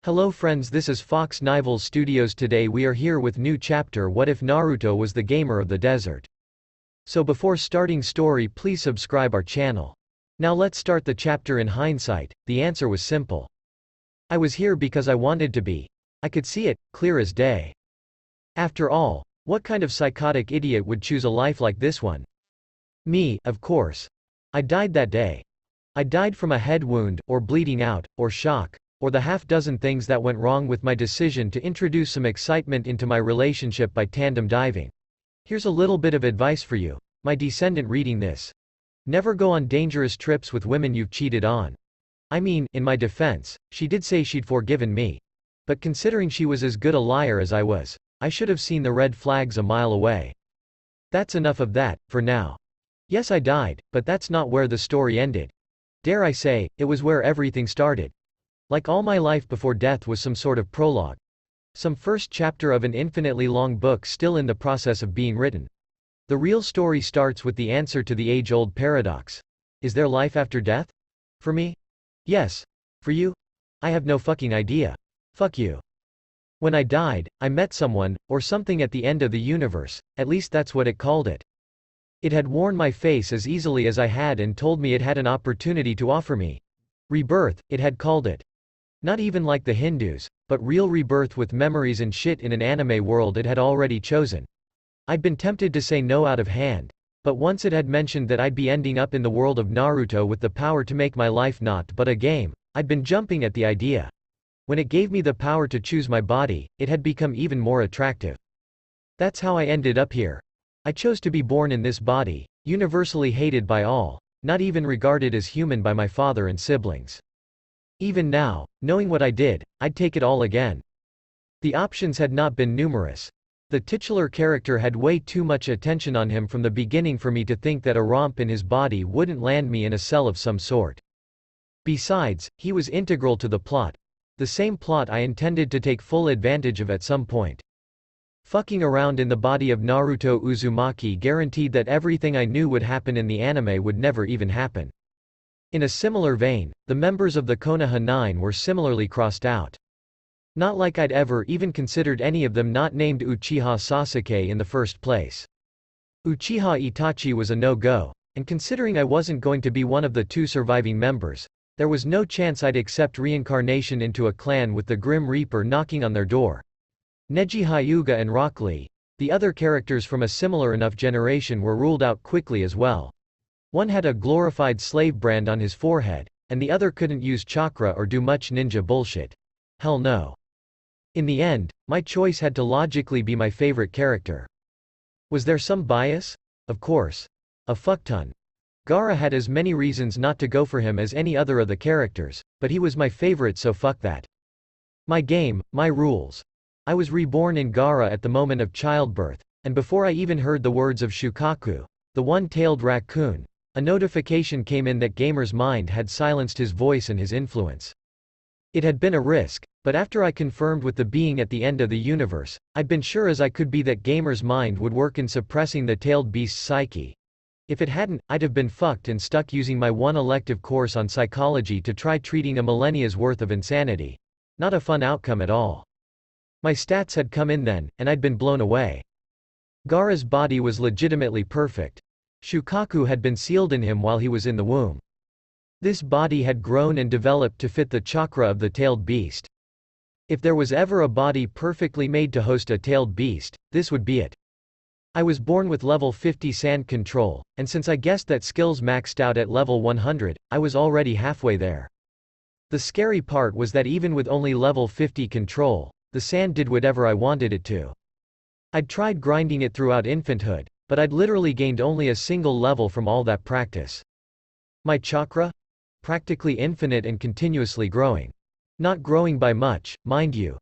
Hello friends, this is Fox Nival Studios. Today we are here with new chapter What if Naruto was the gamer of the desert. So before starting story, please subscribe our channel. Now let's start the chapter. In hindsight, the answer was simple. I was here because I wanted to be. I could see it, clear as day. After all, what kind of psychotic idiot would choose a life like this one? Me, of course. I died that day. I died from a head wound, or bleeding out, or shock, or the half-dozen things that went wrong with my decision to introduce some excitement into my relationship by tandem diving. Here's a little bit of advice for you, my descendant reading this. Never go on dangerous trips with women you've cheated on. I mean, in my defense, she did say she'd forgiven me. But considering she was as good a liar as I was, I should have seen the red flags a mile away. That's enough of that, for now. Yes, I died, but that's not where the story ended. Dare I say, it was where everything started. Like all my life before death was some sort of prologue. Some first chapter of an infinitely long book still in the process of being written. The real story starts with the answer to the age-old paradox. Is there life after death? For me? Yes. For you? I have no fucking idea. Fuck you. When I died, I met someone, or something at the end of the universe, at least that's what it called it. It had worn my face as easily as I had and told me it had an opportunity to offer me. Rebirth, it had called it. Not even like the Hindus, but real rebirth with memories and shit in an anime world it had already chosen. I'd been tempted to say no out of hand. But once it had mentioned that I'd be ending up in the world of Naruto with the power to make my life not but a game, I'd been jumping at the idea. When it gave me the power to choose my body, it had become even more attractive. That's how I ended up here. I chose to be born in this body, universally hated by all, not even regarded as human by my father and siblings. Even now, knowing what I did, I'd take it all again. The options had not been numerous. The titular character had way too much attention on him from the beginning for me to think that a romp in his body wouldn't land me in a cell of some sort. Besides, he was integral to the plot. The same plot I intended to take full advantage of at some point. Fucking around in the body of Naruto Uzumaki guaranteed that everything I knew would happen in the anime would never even happen. In a similar vein, the members of the Konoha 9 were similarly crossed out. Not like I'd ever even considered any of them not named Uchiha Sasuke in the first place. Uchiha Itachi was a no-go, and considering I wasn't going to be one of the two surviving members, there was no chance I'd accept reincarnation into a clan with the Grim Reaper knocking on their door. Neji Hyuga and Rock Lee, the other characters from a similar enough generation, were ruled out quickly as well. One had a glorified slave brand on his forehead, and the other couldn't use chakra or do much ninja bullshit. Hell no. In the end, my choice had to logically be my favorite character. Was there some bias? Of course. A fuckton. Gaara had as many reasons not to go for him as any other of the characters, but he was my favorite, so fuck that. My game, my rules. I was reborn in Gaara at the moment of childbirth, and before I even heard the words of Shukaku, the one-tailed raccoon, a notification came in that Gamer's mind had silenced his voice and his influence. It had been a risk, but after I confirmed with the being at the end of the universe, I'd been sure as I could be that Gamer's mind would work in suppressing the tailed beast's psyche. If it hadn't, I'd have been fucked and stuck using my one elective course on psychology to try treating a millennia's worth of insanity. Not a fun outcome at all. My stats had come in then, and I'd been blown away. Gaara's body was legitimately perfect. Shukaku had been sealed in him while he was in the womb. This body had grown and developed to fit the chakra of the tailed beast. If there was ever a body perfectly made to host a tailed beast, this would be it. I was born with level 50 sand control, and since I guessed that skills maxed out at level 100, I was already halfway there. The scary part was that even with only level 50 control, the sand did whatever I wanted it to. I'd tried grinding it throughout infanthood, but I'd literally gained only a single level from all that practice. My chakra? Practically infinite and continuously growing. Not growing by much, mind you.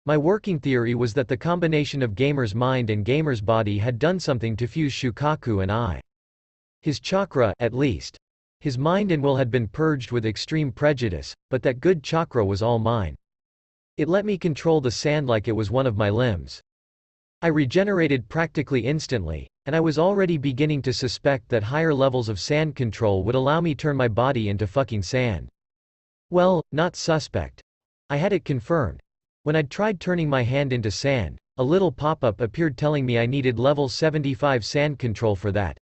My working theory was that the combination of Gamer's mind and Gamer's body had done something to fuse Shukaku and I. His chakra, at least. His mind and will had been purged with extreme prejudice, but that good chakra was all mine. It let me control the sand like it was one of my limbs. I regenerated practically instantly, and I was already beginning to suspect that higher levels of sand control would allow me turn my body into fucking sand. Well, not suspect. I had it confirmed. When I'd tried turning my hand into sand, a little pop-up appeared telling me I needed level 75 sand control for that.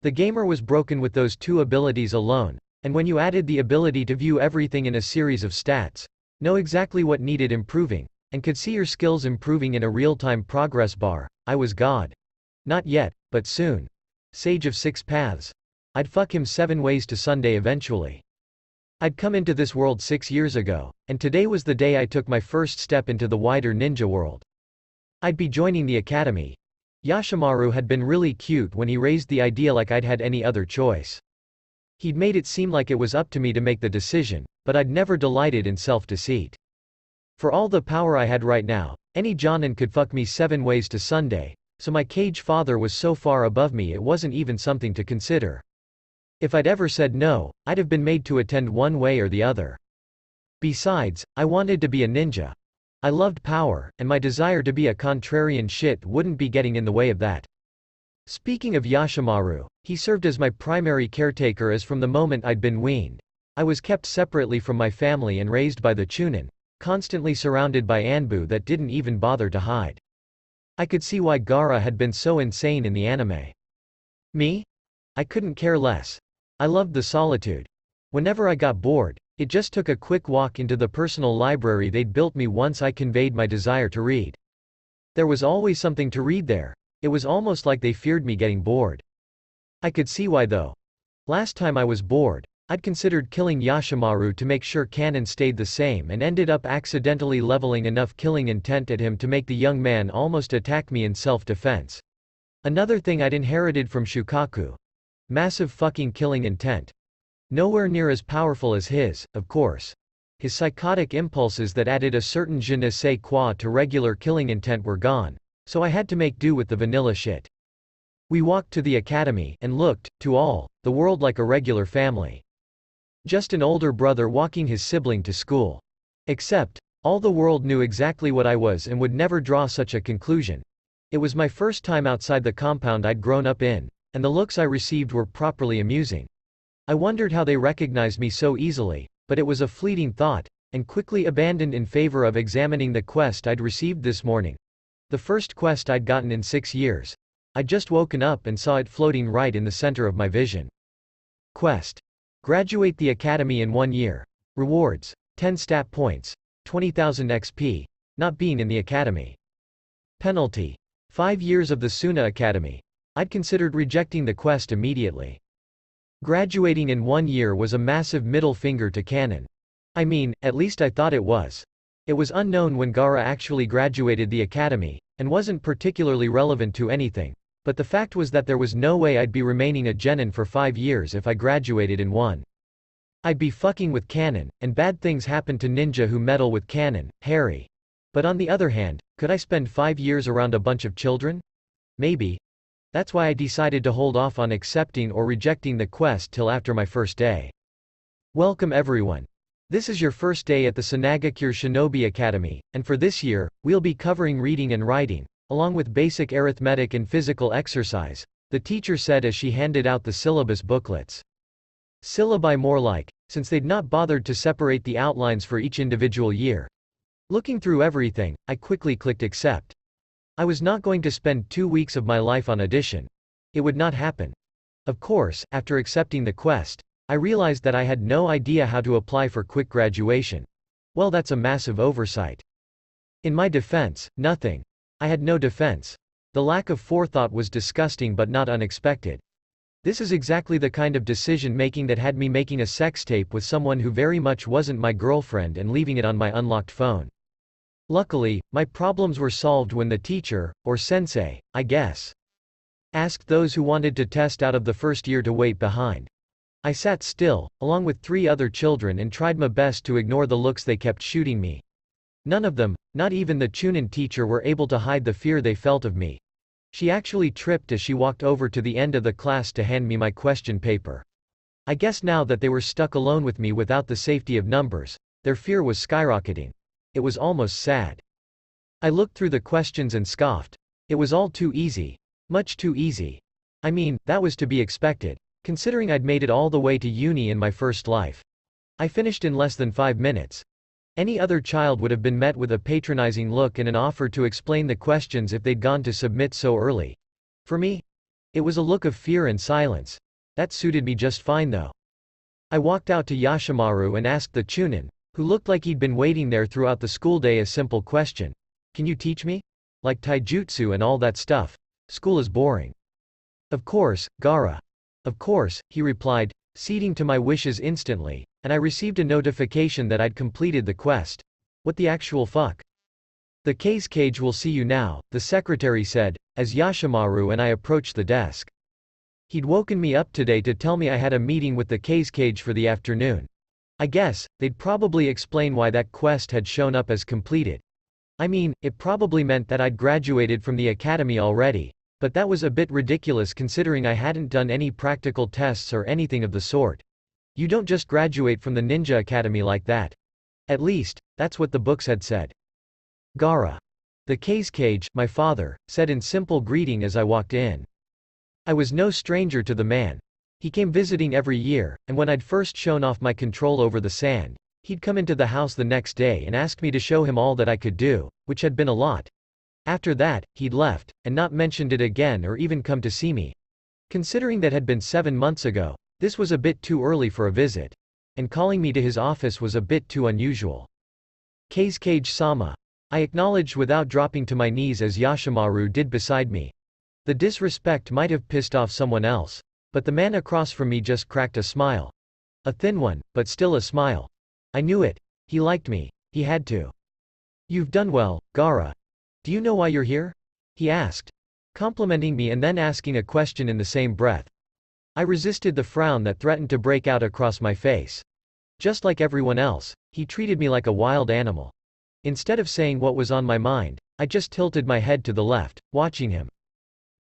The gamer was broken with those two abilities alone, and when you added the ability to view everything in a series of stats, know exactly what needed improving, and could see your skills improving in a real-time progress bar, I was God. Not yet, but soon. Sage of Six Paths. I'd fuck him 7 ways to Sunday eventually. I'd come into this world 6 years ago, and today was the day I took my first step into the wider ninja world. I'd be joining the academy. Yashimaru had been really cute when he raised the idea like I'd had any other choice. He'd made it seem like it was up to me to make the decision, but I'd never delighted in self-deceit. For all the power I had right now, any Jonin could fuck me 7 ways to Sunday, so my cage father was so far above me it wasn't even something to consider. If I'd ever said no, I'd have been made to attend one way or the other. Besides, I wanted to be a ninja. I loved power, and my desire to be a contrarian shit wouldn't be getting in the way of that. Speaking of Yashimaru, he served as my primary caretaker as from the moment I'd been weaned. I was kept separately from my family and raised by the Chunin, constantly surrounded by Anbu that didn't even bother to hide. I could see why Gaara had been so insane in the anime. Me? I couldn't care less. I loved the solitude. Whenever I got bored, it just took a quick walk into the personal library they'd built me once I conveyed my desire to read. There was always something to read there. It was almost like they feared me getting bored. I could see why though. Last time I was bored, I'd considered killing Yashimaru to make sure canon stayed the same and ended up accidentally leveling enough killing intent at him to make the young man almost attack me in self-defense. Another thing I'd inherited from Shukaku. Massive fucking killing intent. Nowhere near as powerful as his, of course. His psychotic impulses that added a certain je ne sais quoi to regular killing intent were gone, so I had to make do with the vanilla shit. We walked to the academy and looked, to all, the world like a regular family. Just an older brother walking his sibling to school. Except, all the world knew exactly what I was and would never draw such a conclusion. It was my first time outside the compound I'd grown up in, and the looks I received were properly amusing. I wondered how they recognized me so easily, but it was a fleeting thought, and quickly abandoned in favor of examining the quest I'd received this morning. The first quest I'd gotten in 6 years. I'd just woken up and saw it floating right in the center of my vision. Quest. Graduate the academy in 1 year. Rewards. 10 stat points. 20,000 XP. Not being in the academy. Penalty. 5 years of the Suna Academy. I'd considered rejecting the quest immediately. Graduating in 1 year was a massive middle finger to canon. I mean, at least I thought it was. It was unknown when Gaara actually graduated the academy, and wasn't particularly relevant to anything, but the fact was that there was no way I'd be remaining a genin for 5 years if I graduated in 1. I'd be fucking with canon, and bad things happen to ninja who meddle with canon, Harry. But on the other hand, could I spend 5 years around a bunch of children? Maybe. That's why I decided to hold off on accepting or rejecting the quest till after my first day. Welcome everyone. This is your first day at the Sanagakure Shinobi Academy, and for this year, we'll be covering reading and writing, along with basic arithmetic and physical exercise, the teacher said as she handed out the syllabus booklets. Syllabi more like, since they'd not bothered to separate the outlines for each individual year. Looking through everything, I quickly clicked accept. I was not going to spend 2 weeks of my life on addition. It would not happen. Of course, after accepting the quest, I realized that I had no idea how to apply for quick graduation. Well, that's a massive oversight. In my defense, nothing. I had no defense. The lack of forethought was disgusting but not unexpected. This is exactly the kind of decision-making that had me making a sex tape with someone who very much wasn't my girlfriend and leaving it on my unlocked phone. Luckily, my problems were solved when the teacher, or sensei, I guess, asked those who wanted to test out of the first year to wait behind. I sat still, along with 3 other children, and tried my best to ignore the looks they kept shooting me. None of them, not even the Chunin teacher, were able to hide the fear they felt of me. She actually tripped as she walked over to the end of the class to hand me my question paper. I guess now that they were stuck alone with me without the safety of numbers, their fear was skyrocketing. It was almost sad. I looked through the questions and scoffed. It was all too easy. Much too easy. I mean, that was to be expected, considering I'd made it all the way to uni in my first life. I finished in less than 5 minutes. Any other child would have been met with a patronizing look and an offer to explain the questions if they'd gone to submit so early. For me, it was a look of fear and silence. That suited me just fine though. I walked out to Yashimaru and asked the Chunin, who looked like he'd been waiting there throughout the school day, a simple question. Can you teach me? Like taijutsu and all that stuff. School is boring. Of course, Gaara. Of course, he replied, ceding to my wishes instantly, and I received a notification that I'd completed the quest. What the actual fuck? The Kazekage will see you now, the secretary said, as Yashimaru and I approached the desk. He'd woken me up today to tell me I had a meeting with the Kazekage for the afternoon. I guess, they'd probably explain why that quest had shown up as completed. I mean, it probably meant that I'd graduated from the academy already, but that was a bit ridiculous considering I hadn't done any practical tests or anything of the sort. You don't just graduate from the ninja academy like that. At least, that's what the books had said. Gaara. The Kazekage, my father, said in simple greeting as I walked in. I was no stranger to the man. He came visiting every year, and when I'd first shown off my control over the sand, he'd come into the house the next day and asked me to show him all that I could do, which had been a lot. After that, he'd left, and not mentioned it again or even come to see me. Considering that had been 7 months ago, this was a bit too early for a visit. And calling me to his office was a bit too unusual. Kazekage-sama. I acknowledged without dropping to my knees as Yashimaru did beside me. The disrespect might have pissed off someone else, but the man across from me just cracked a smile. A thin one, but still a smile. I knew it. He liked me. He had to. You've done well, Gaara. Do you know why you're here? He asked, complimenting me and then asking a question in the same breath. I resisted the frown that threatened to break out across my face. Just like everyone else, he treated me like a wild animal. Instead of saying what was on my mind, I just tilted my head to the left, watching him.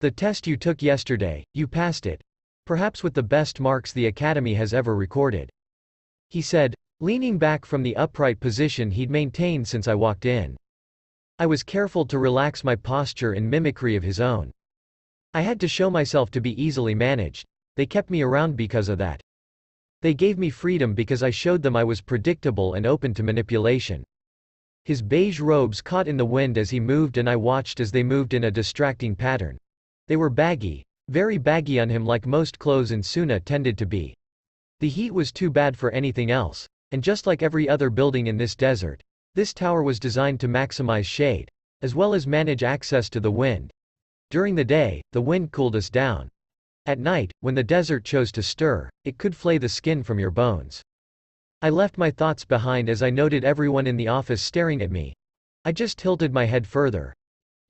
The test you took yesterday, you passed it. Perhaps with the best marks the academy has ever recorded. He said, leaning back from the upright position he'd maintained since I walked in. I was careful to relax my posture in mimicry of his own. I had to show myself to be easily managed. They kept me around because of that. They gave me freedom because I showed them I was predictable and open to manipulation. His beige robes caught in the wind as he moved and I watched as they moved in a distracting pattern. They were baggy, very baggy on him like most clothes in Suna tended to be. The heat was too bad for anything else, and just like every other building in this desert, this tower was designed to maximize shade, as well as manage access to the wind. During the day, the wind cooled us down. At night, when the desert chose to stir, it could flay the skin from your bones. I left my thoughts behind as I noted everyone in the office staring at me. I just tilted my head further.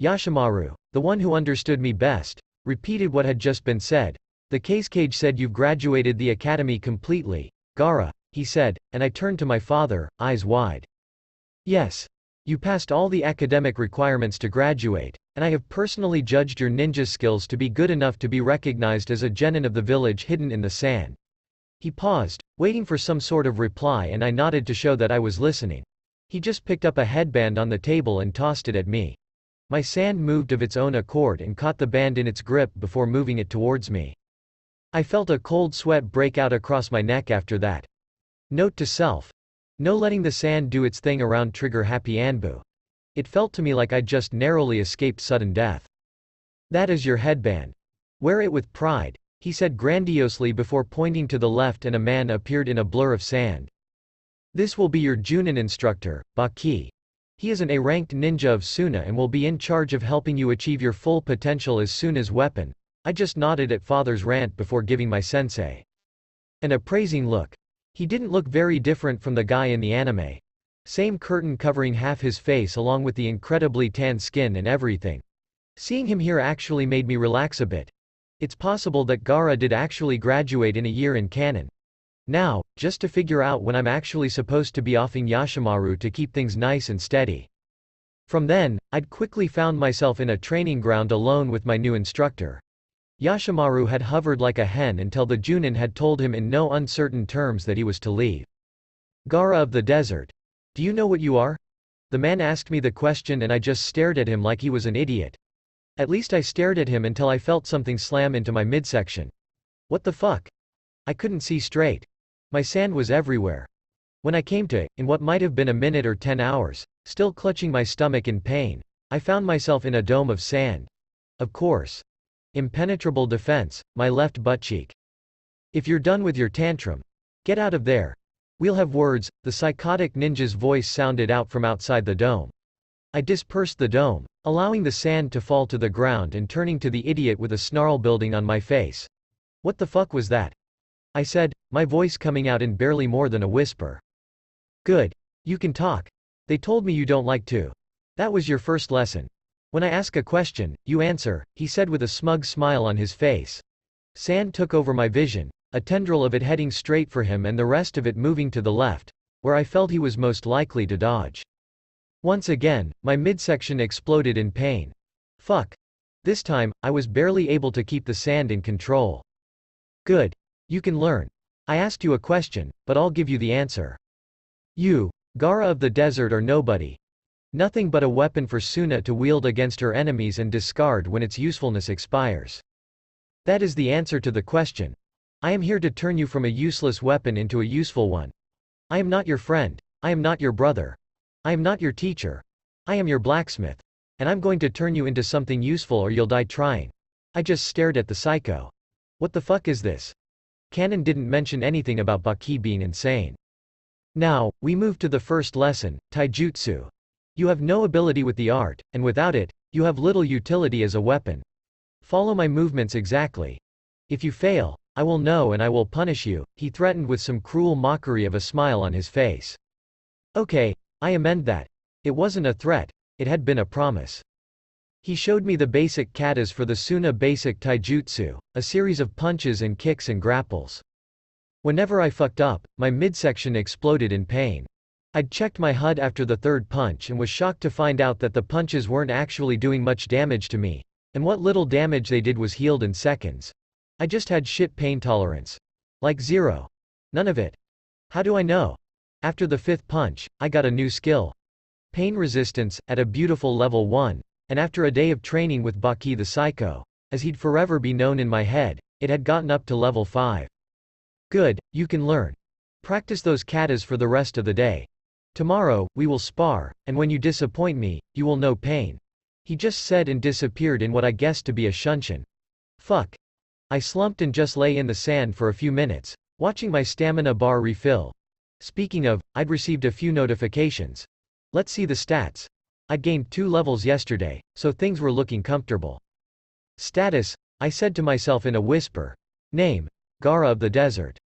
Yashimaru, the one who understood me best, repeated what had just been said. The Kazekage said you've graduated the academy completely, Gaara, he said, and I turned to my father, eyes wide. Yes. You passed all the academic requirements to graduate, and I have personally judged your ninja skills to be good enough to be recognized as a genin of the village hidden in the sand. He paused, waiting for some sort of reply, and I nodded to show that I was listening. He just picked up a headband on the table and tossed it at me. My sand moved of its own accord and caught the band in its grip before moving it towards me. I felt a cold sweat break out across my neck after that. Note to self. No letting the sand do its thing around trigger happy Anbu. It felt to me like I'd just narrowly escaped sudden death. That is your headband. Wear it with pride, he said grandiosely before pointing to the left, and a man appeared in a blur of sand. This will be your Junin instructor, Baki. He is an A-ranked ninja of Suna and will be in charge of helping you achieve your full potential as soon as weapon. I just nodded at father's rant before giving my sensei an appraising look. He didn't look very different from the guy in the anime. Same curtain covering half his face along with the incredibly tan skin and everything. Seeing him here actually made me relax a bit. It's possible that Gaara did actually graduate in a year in canon. Now, just to figure out when I'm actually supposed to be offing Yashimaru to keep things nice and steady. From then, I'd quickly found myself in a training ground alone with my new instructor. Yashimaru had hovered like a hen until the Junin had told him in no uncertain terms that he was to leave. Gaara of the desert. Do you know what you are? The man asked me the question and I just stared at him like he was an idiot. At least I stared at him until I felt something slam into my midsection. What the fuck? I couldn't see straight. My sand was everywhere. When I came to, in what might have been a minute or 10 hours, still clutching my stomach in pain, I found myself in a dome of sand. Of course. Impenetrable defense, my left butt cheek. If you're done with your tantrum, get out of there. We'll have words, the psychotic ninja's voice sounded out from outside the dome. I dispersed the dome, allowing the sand to fall to the ground and turning to the idiot with a snarl building on my face. What the fuck was that? I said, my voice coming out in barely more than a whisper. Good. You can talk. They told me you don't like to. That was your first lesson. When I ask a question, you answer, he said with a smug smile on his face. Sand took over my vision, a tendril of it heading straight for him and the rest of it moving to the left, where I felt he was most likely to dodge. Once again, my midsection exploded in pain. Fuck. This time, I was barely able to keep the sand in control. Good. You can learn. I asked you a question, but I'll give you the answer. You, Gara of the desert, are nobody. Nothing but a weapon for Suna to wield against her enemies and discard when its usefulness expires. That is the answer to the question. I am here to turn you from a useless weapon into a useful one. I am not your friend. I am not your brother. I am not your teacher. I am your blacksmith. And I'm going to turn you into something useful or you'll die trying. I just stared at the psycho. What the fuck is this? Canon didn't mention anything about Baki being insane. Now, we move to the first lesson, taijutsu. You have no ability with the art, and without it, you have little utility as a weapon. Follow my movements exactly. If you fail, I will know and I will punish you, he threatened with some cruel mockery of a smile on his face. Okay, I amend that. It wasn't a threat, it had been a promise. He showed me the basic katas for the Suna basic taijutsu, a series of punches and kicks and grapples. Whenever I fucked up, my midsection exploded in pain. I'd checked my HUD after the third punch and was shocked to find out that the punches weren't actually doing much damage to me, and what little damage they did was healed in seconds. I just had shit pain tolerance. Like zero. None of it. How do I know? After the fifth punch, I got a new skill. Pain resistance, at a beautiful level 1. And after a day of training with Baki the Psycho, as he'd forever be known in my head, it had gotten up to level 5. Good, you can learn. Practice those katas for the rest of the day. Tomorrow, we will spar, and when you disappoint me, you will know pain. He just said and disappeared in what I guessed to be a shunshin. Fuck. I slumped and just lay in the sand for a few minutes, watching my stamina bar refill. Speaking of, I'd received a few notifications. Let's see the stats. I'd gained 2 levels yesterday, so things were looking comfortable. Status, I said to myself in a whisper. Name, Gara of the Desert.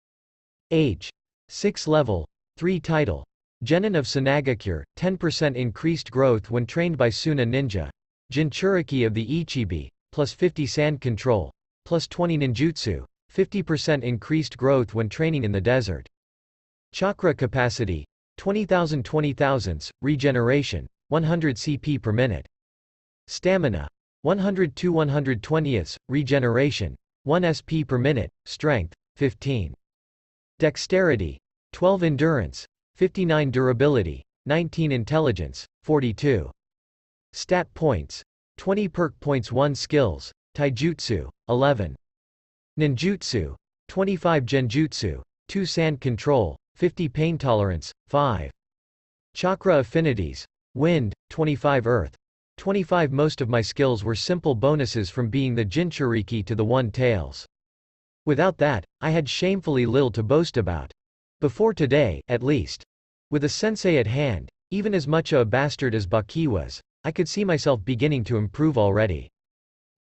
Age, 6 level, 3 title. Genin of Sanagakure, 10% increased growth when trained by Suna Ninja. Jinchuriki of the Ichibi, plus 50 sand control, plus 20 ninjutsu, 50% increased growth when training in the desert. Chakra capacity, 20,000 regeneration, 100 CP per minute. Stamina, 102 120ths, regeneration, 1 SP per minute, strength, 15. Dexterity, 12 endurance, 59 durability, 19 intelligence, 42. Stat points, 20 perk points, 1 skills, taijutsu, 11. Ninjutsu, 25 genjutsu, 2 sand control, 50 pain tolerance, 5. Chakra affinities, wind, 25 earth, 25. Most of my skills were simple bonuses from being the Jinchuriki to the One Tails. Without that, I had shamefully little to boast about. Before today, at least. With a sensei at hand, even as much a bastard as Baki was, I could see myself beginning to improve already.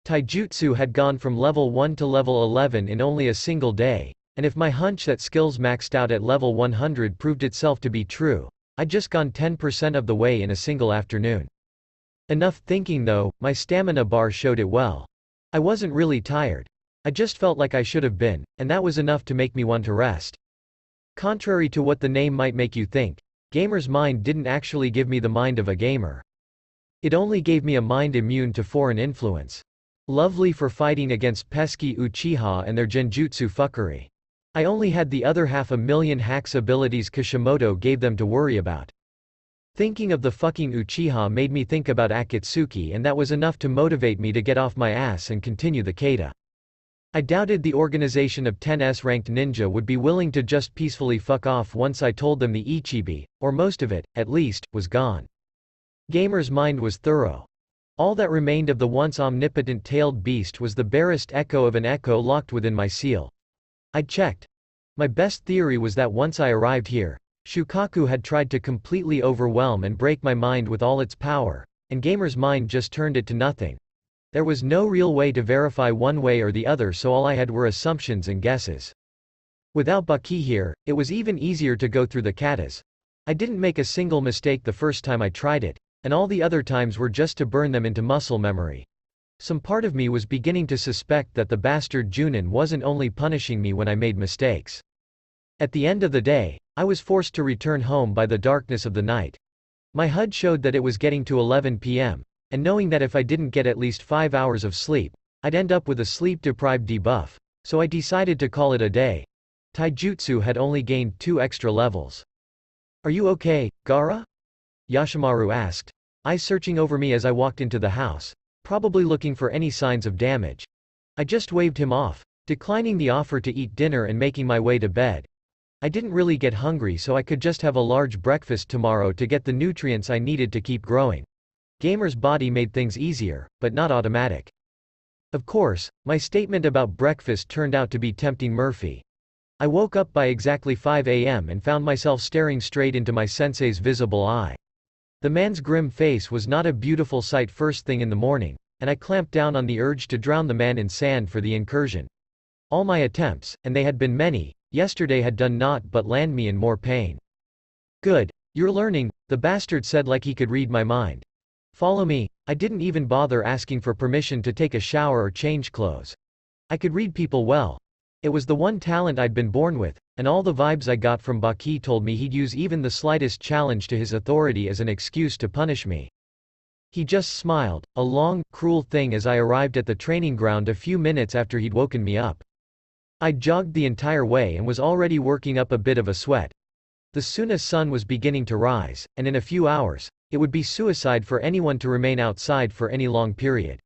Taijutsu had gone from level 1 to level 11 in only a single day, and if my hunch that skills maxed out at level 100 proved itself to be true, I'd just gone 10% of the way in a single afternoon. Enough thinking though, my stamina bar showed it well. I wasn't really tired. I just felt like I should have been, and that was enough to make me want to rest. Contrary to what the name might make you think, Gamer's Mind didn't actually give me the mind of a gamer. It only gave me a mind immune to foreign influence. Lovely for fighting against pesky Uchiha and their genjutsu fuckery. I only had the other 500,000 hacks abilities Kishimoto gave them to worry about. Thinking of the fucking Uchiha made me think about Akatsuki, and that was enough to motivate me to get off my ass and continue the kata. I doubted the organization of 10s ranked ninja would be willing to just peacefully fuck off once I told them the Ichibi, or most of it, at least, was gone. Gamer's mind was thorough. All that remained of the once omnipotent tailed beast was the barest echo of an echo locked within my seal. I'd checked. My best theory was that once I arrived here, Shukaku had tried to completely overwhelm and break my mind with all its power, and Gamer's mind just turned it to nothing. There was no real way to verify one way or the other, so all I had were assumptions and guesses. Without Baki here, it was even easier to go through the katas. I didn't make a single mistake the first time I tried it, and all the other times were just to burn them into muscle memory. Some part of me was beginning to suspect that the bastard Junin wasn't only punishing me when I made mistakes. At the end of the day, I was forced to return home by the darkness of the night. My HUD showed that it was getting to 11 p.m. And knowing that if I didn't get at least 5 hours of sleep, I'd end up with a sleep-deprived debuff, so I decided to call it a day. Taijutsu had only gained 2 extra levels. "Are you okay, Gaara?" Yashimaru asked, eyes searching over me as I walked into the house, probably looking for any signs of damage. I just waved him off, declining the offer to eat dinner and making my way to bed. I didn't really get hungry, so I could just have a large breakfast tomorrow to get the nutrients I needed to keep growing. Gamer's body made things easier, but not automatic. Of course, my statement about breakfast turned out to be tempting Murphy. I woke up by exactly 5 a.m. and found myself staring straight into my sensei's visible eye. The man's grim face was not a beautiful sight first thing in the morning, and I clamped down on the urge to drown the man in sand for the incursion. All my attempts, and they had been many, yesterday had done naught but land me in more pain. "Good. You're learning," the bastard said like he could read my mind. "Follow me." I didn't even bother asking for permission to take a shower or change clothes. I could read people well. It was the one talent I'd been born with, and all the vibes I got from Baki told me he'd use even the slightest challenge to his authority as an excuse to punish me. He just smiled, a long, cruel thing, as I arrived at the training ground a few minutes after he'd woken me up. I'd jogged the entire way and was already working up a bit of a sweat. The Suna sun was beginning to rise, and in a few hours, it would be suicide for anyone to remain outside for any long period.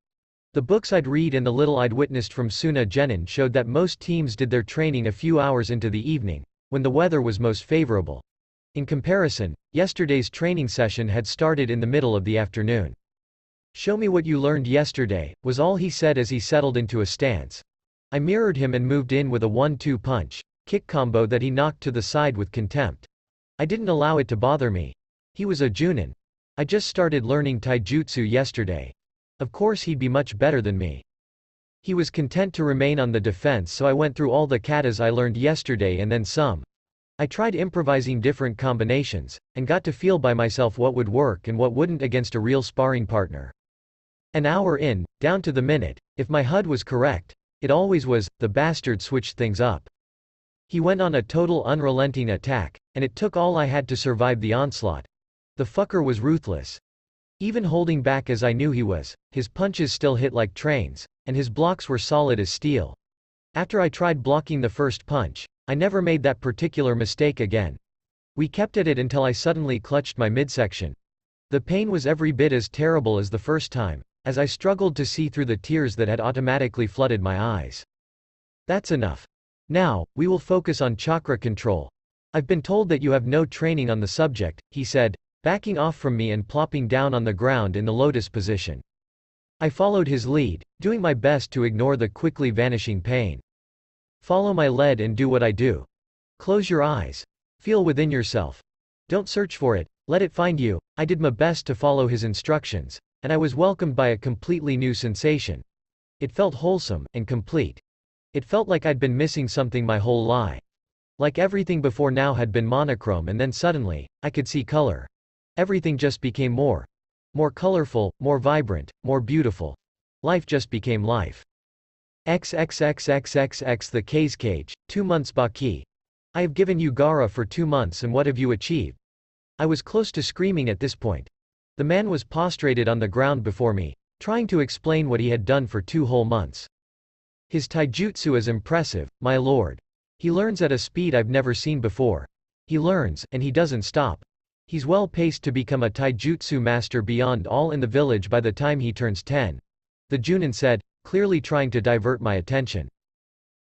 The books I'd read and the little I'd witnessed from Suna Genin showed that most teams did their training a few hours into the evening, when the weather was most favorable. In comparison, yesterday's training session had started in the middle of the afternoon. "Show me what you learned yesterday," was all he said as he settled into a stance. I mirrored him and moved in with a 1-2 punch kick combo that he knocked to the side with contempt. I didn't allow it to bother me. He was a Junin. I just started learning taijutsu yesterday. Of course he'd be much better than me. He was content to remain on the defense, so I went through all the katas I learned yesterday and then some. I tried improvising different combinations, and got to feel by myself what would work and what wouldn't against a real sparring partner. An hour in, down to the minute, if my HUD was correct, it always was, the bastard switched things up. He went on a total unrelenting attack, and it took all I had to survive the onslaught. The fucker was ruthless. Even holding back as I knew he was, his punches still hit like trains, and his blocks were solid as steel. After I tried blocking the first punch, I never made that particular mistake again. We kept at it until I suddenly clutched my midsection. The pain was every bit as terrible as the first time, as I struggled to see through the tears that had automatically flooded my eyes. "That's enough. Now, we will focus on chakra control. I've been told that you have no training on the subject," he said, backing off from me and plopping down on the ground in the lotus position. I followed his lead, doing my best to ignore the quickly vanishing pain. "Follow my lead and do what I do. Close your eyes. Feel within yourself. Don't search for it, let it find you." I did my best to follow his instructions, and I was welcomed by a completely new sensation. It felt wholesome and complete. It felt like I'd been missing something my whole life. Like everything before now had been monochrome, and then suddenly, I could see color. Everything just became more colorful, more vibrant, more beautiful. Life just became life. XXXXXX the Kazekage, 2 months Baki. I have given you Gaara for 2 months, and what have you achieved? I was close to screaming at this point. The man was prostrated on the ground before me, trying to explain what he had done for 2 whole months. "His taijutsu is impressive, my lord. He learns at a speed I've never seen before. He learns, and he doesn't stop. He's well paced to become a taijutsu master beyond all in the village by the time he turns 10. The Junin said, clearly trying to divert my attention.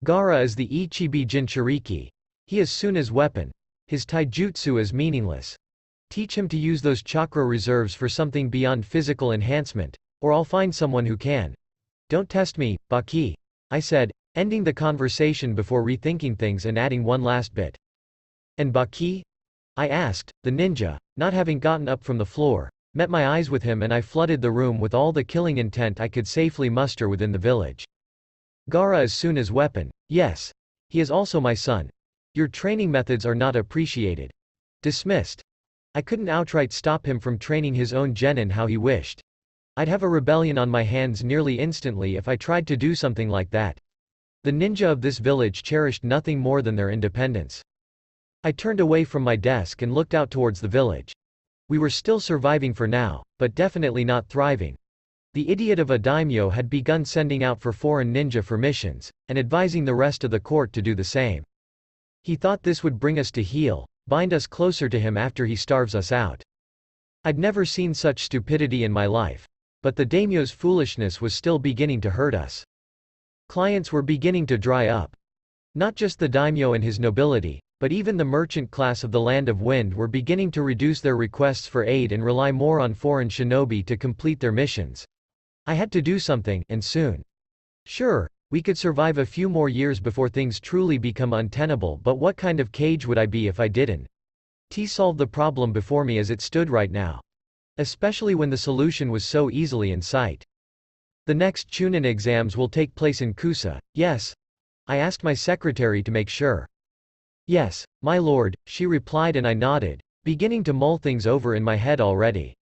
Gaara is the Ichibi Jinchuriki. He is Suna's weapon. His taijutsu is meaningless. Teach him to use those chakra reserves for something beyond physical enhancement, or I'll find someone who can. Don't test me, Baki, I said, ending the conversation before rethinking things and adding one last bit. And Baki? I asked. The ninja, not having gotten up from the floor, met my eyes with him and I flooded the room with all the killing intent I could safely muster within the village. Gaara is Suna's weapon. Yes. He is also my son. Your training methods are not appreciated. Dismissed. I couldn't outright stop him from training his own genin how he wished. I'd have a rebellion on my hands nearly instantly if I tried to do something like that. The ninja of this village cherished nothing more than their independence. I turned away from my desk and looked out towards the village. We were still surviving for now, but definitely not thriving. The idiot of a daimyo had begun sending out for foreign ninja for missions, and advising the rest of the court to do the same. He thought this would bring us to heel, bind us closer to him after he starves us out. I'd never seen such stupidity in my life. But the daimyo's foolishness was still beginning to hurt us. Clients were beginning to dry up. Not just the daimyo and his nobility, but even the merchant class of the Land of Wind were beginning to reduce their requests for aid and rely more on foreign shinobi to complete their missions. I had to do something, and soon. Sure, we could survive a few more years before things truly become untenable, but what kind of cage would I be if I didn't? Solve the problem before me as it stood right now. Especially when the solution was so easily in sight. The next Chunin exams will take place in Kusa, yes? I asked my secretary to make sure. Yes, my lord, she replied and I nodded, beginning to mull things over in my head already.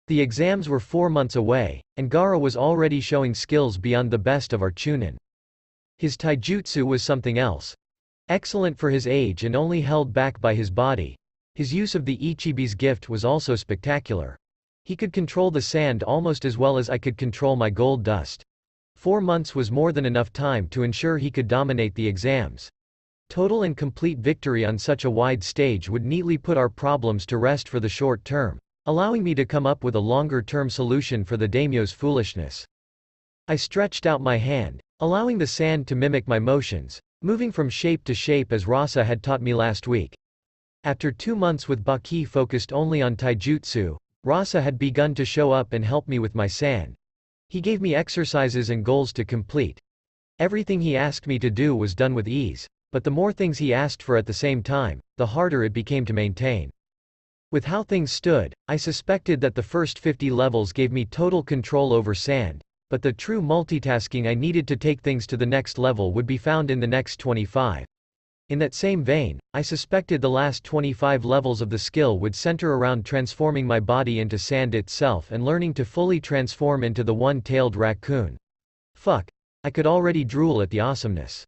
The exams were 4 months away, and Gaara was already showing skills beyond the best of our Chunin. His taijutsu was something else. Excellent for his age and only held back by his body. His use of the Ichibi's gift was also spectacular. He could control the sand almost as well as I could control my gold dust. 4 months was more than enough time to ensure he could dominate the exams. Total and complete victory on such a wide stage would neatly put our problems to rest for the short term, allowing me to come up with a longer-term solution for the daimyo's foolishness. I stretched out my hand, allowing the sand to mimic my motions, moving from shape to shape as Rasa had taught me last week. After 2 months with Baki focused only on taijutsu, Rasa had begun to show up and help me with my sand. He gave me exercises and goals to complete. Everything he asked me to do was done with ease, but the more things he asked for at the same time, the harder it became to maintain. With how things stood, I suspected that the first 50 levels gave me total control over sand, but the true multitasking I needed to take things to the next level would be found in the next 25. In that same vein, I suspected the last 25 levels of the skill would center around transforming my body into sand itself and learning to fully transform into the one-tailed raccoon. Fuck. I could already drool at the awesomeness.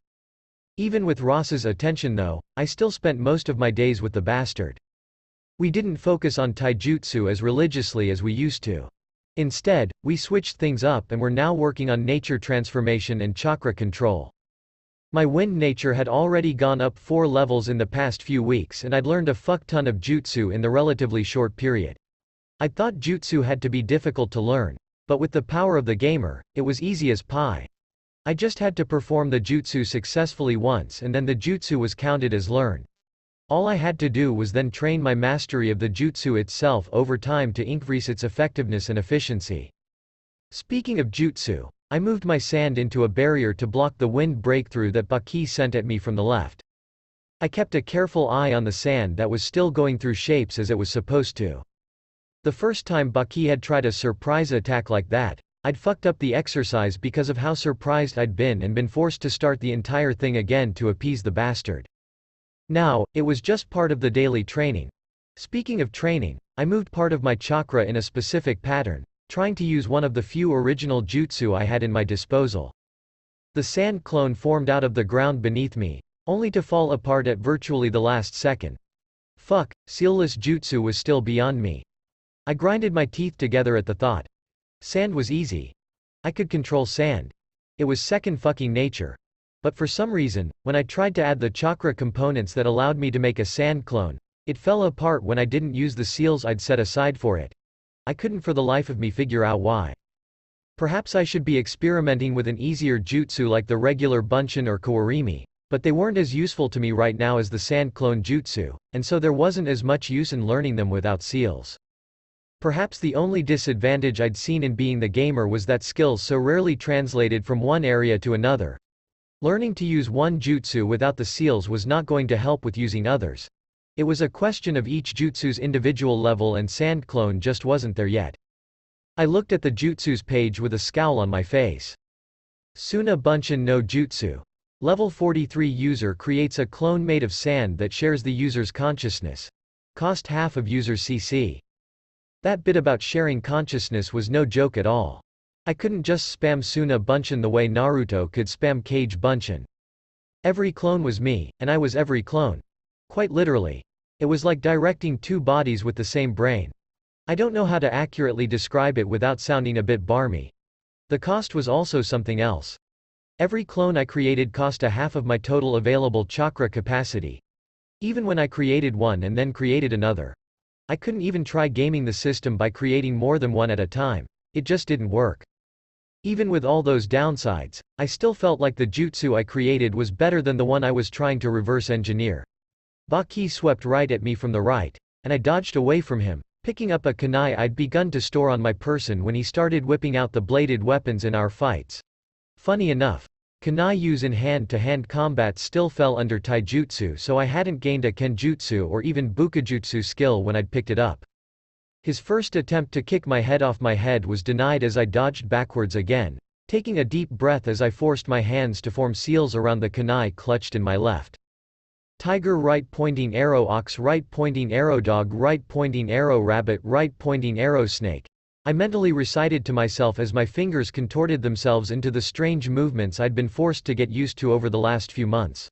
Even with Ross's attention though, I still spent most of my days with the bastard. We didn't focus on taijutsu as religiously as we used to. Instead, we switched things up and were now working on nature transformation and chakra control. My wind nature had already gone up 4 levels in the past few weeks and I'd learned a fuck ton of jutsu in the relatively short period. I'd thought jutsu had to be difficult to learn, but with the power of the gamer, it was easy as pie. I just had to perform the jutsu successfully once and then the jutsu was counted as learned. All I had to do was then train my mastery of the jutsu itself over time to increase its effectiveness and efficiency. Speaking of jutsu, I moved my sand into a barrier to block the wind breakthrough that Baki sent at me from the left. I kept a careful eye on the sand that was still going through shapes as it was supposed to. The first time Baki had tried a surprise attack like that, I'd fucked up the exercise because of how surprised I'd been forced to start the entire thing again to appease the bastard. Now, it was just part of the daily training. Speaking of training, I moved part of my chakra in a specific pattern, trying to use one of the few original jutsu I had in my disposal. The sand clone formed out of the ground beneath me, only to fall apart at virtually the last second. Fuck, sealless jutsu was still beyond me. I grinded my teeth together at the thought. Sand was easy. I could control sand. It was second fucking nature. But for some reason, when I tried to add the chakra components that allowed me to make a sand clone, it fell apart when I didn't use the seals I'd set aside for it. I couldn't for the life of me figure out why. Perhaps I should be experimenting with an easier jutsu like the regular bunshin or kawarimi, but they weren't as useful to me right now as the sand clone jutsu, and so there wasn't as much use in learning them without seals. Perhaps the only disadvantage I'd seen in being the gamer was that skills so rarely translated from one area to another. Learning to use one jutsu without the seals was not going to help with using others. It was a question of each jutsu's individual level, and sand clone just wasn't there yet. I looked at the jutsu's page with a scowl on my face. Suna Bunshin no Jutsu. Level 43 user creates a clone made of sand that shares the user's consciousness. Cost half of user's CC. That bit about sharing consciousness was no joke at all. I couldn't just spam Suna Bunshin the way Naruto could spam Kage Bunshin. Every clone was me, and I was every clone. Quite literally. It was like directing two bodies with the same brain. I don't know how to accurately describe it without sounding a bit barmy. The cost was also something else. Every clone I created cost a half of my total available chakra capacity. Even when I created one and then created another. I couldn't even try gaming the system by creating more than one at a time. It just didn't work. Even with all those downsides, I still felt like the jutsu I created was better than the one I was trying to reverse engineer. Baki swept right at me from the right, and I dodged away from him, picking up a kunai I'd begun to store on my person when he started whipping out the bladed weapons in our fights. Funny enough, kunai use in hand-to-hand combat still fell under taijutsu, so I hadn't gained a kenjutsu or even bukajutsu skill when I'd picked it up. His first attempt to kick my head off my head was denied as I dodged backwards again, taking a deep breath as I forced my hands to form seals around the kunai clutched in my left. Tiger right pointing arrow, ox right pointing arrow, dog right pointing arrow, rabbit right pointing arrow, snake. I mentally recited to myself as my fingers contorted themselves into the strange movements I'd been forced to get used to over the last few months.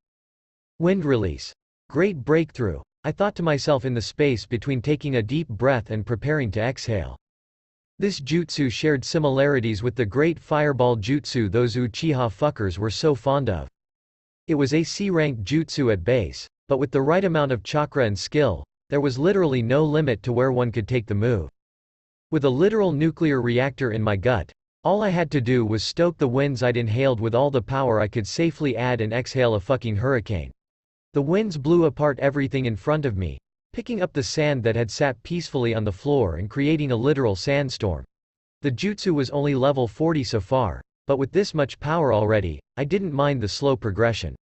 Wind release. Great breakthrough, I thought to myself in the space between taking a deep breath and preparing to exhale. This jutsu shared similarities with the great fireball jutsu those Uchiha fuckers were so fond of. It was a C-ranked jutsu at base, but with the right amount of chakra and skill, there was literally no limit to where one could take the move. With a literal nuclear reactor in my gut, all I had to do was stoke the winds I'd inhaled with all the power I could safely add and exhale a fucking hurricane. The winds blew apart everything in front of me, picking up the sand that had sat peacefully on the floor and creating a literal sandstorm. The jutsu was only level 40 so far, but with this much power already, I didn't mind the slow progression.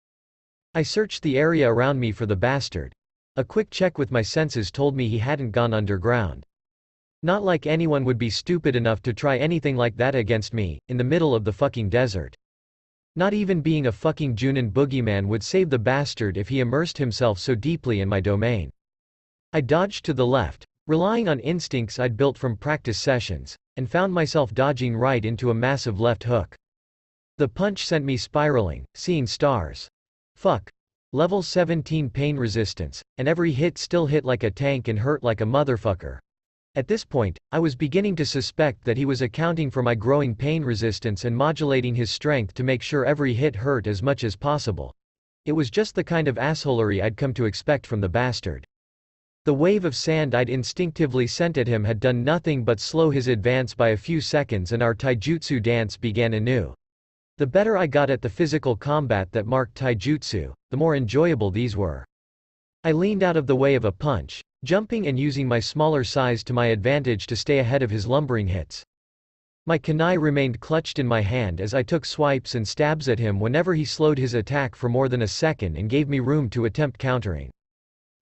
I searched the area around me for the bastard. A quick check with my senses told me he hadn't gone underground. Not like anyone would be stupid enough to try anything like that against me, in the middle of the fucking desert. Not even being a fucking Junin boogeyman would save the bastard if he immersed himself so deeply in my domain. I dodged to the left, relying on instincts I'd built from practice sessions, and found myself dodging right into a massive left hook. The punch sent me spiraling, seeing stars. Fuck. Level 17 pain resistance, and every hit still hit like a tank and hurt like a motherfucker. At this point, I was beginning to suspect that he was accounting for my growing pain resistance and modulating his strength to make sure every hit hurt as much as possible. It was just the kind of assholery I'd come to expect from the bastard. The wave of sand I'd instinctively sent at him had done nothing but slow his advance by a few seconds, and our taijutsu dance began anew. The better I got at the physical combat that marked taijutsu, the more enjoyable these were. I leaned out of the way of a punch, jumping and using my smaller size to my advantage to stay ahead of his lumbering hits. My kunai remained clutched in my hand as I took swipes and stabs at him whenever he slowed his attack for more than a second and gave me room to attempt countering.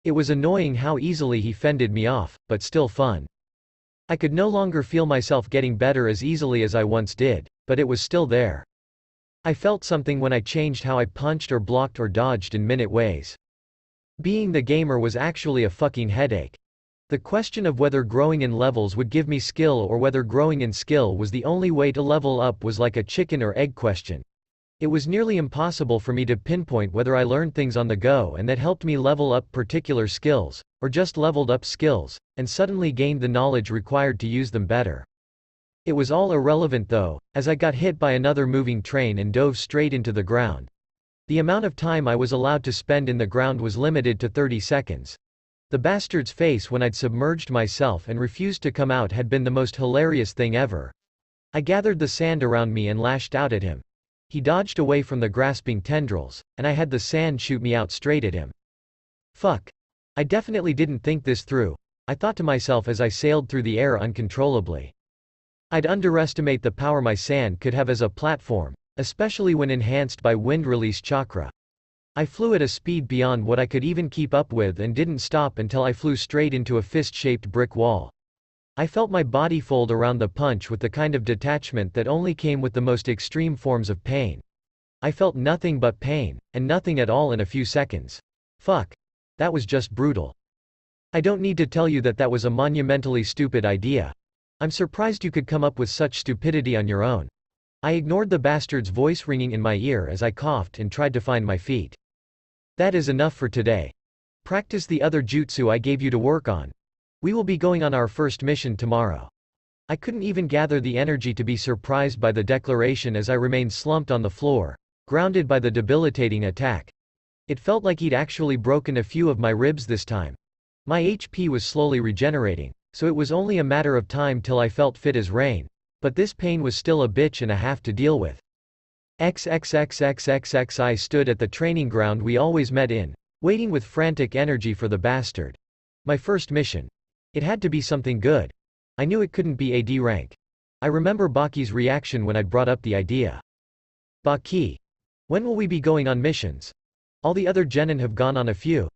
It was annoying how easily he fended me off, but still fun. I could no longer feel myself getting better as easily as I once did, but it was still there. I felt something when I changed how I punched or blocked or dodged in minute ways. Being the gamer was actually a fucking headache. The question of whether growing in levels would give me skill or whether growing in skill was the only way to level up was like a chicken or egg question. It was nearly impossible for me to pinpoint whether I learned things on the go and that helped me level up particular skills, or just leveled up skills, and suddenly gained the knowledge required to use them better. It was all irrelevant though, as I got hit by another moving train and dove straight into the ground. The amount of time I was allowed to spend in the ground was limited to 30 seconds. The bastard's face when I'd submerged myself and refused to come out had been the most hilarious thing ever. I gathered the sand around me and lashed out at him. He dodged away from the grasping tendrils, and I had the sand shoot me out straight at him. Fuck. I definitely didn't think this through, I thought to myself as I sailed through the air uncontrollably. I'd underestimate the power my sand could have as a platform, especially when enhanced by wind release chakra. I flew at a speed beyond what I could even keep up with and didn't stop until I flew straight into a fist-shaped brick wall. I felt my body fold around the punch with the kind of detachment that only came with the most extreme forms of pain. I felt nothing but pain, and nothing at all in a few seconds. Fuck. That was just brutal. I don't need to tell you that that was a monumentally stupid idea. I'm surprised you could come up with such stupidity on your own. I ignored the bastard's voice ringing in my ear as I coughed and tried to find my feet. That is enough for today. Practice the other jutsu I gave you to work on. We will be going on our first mission tomorrow. I couldn't even gather the energy to be surprised by the declaration as I remained slumped on the floor, grounded by the debilitating attack. It felt like he'd actually broken a few of my ribs this time. My HP was slowly regenerating, so it was only a matter of time till I felt fit as rain, but this pain was still a bitch and a half to deal with. XXXXXX. I stood at the training ground we always met in, waiting with frantic energy for the bastard. My first mission. It had to be something good. I knew it couldn't be AD rank. I remember Baki's reaction when I'd brought up the idea. Baki. When will we be going on missions? All the other genin have gone on a few.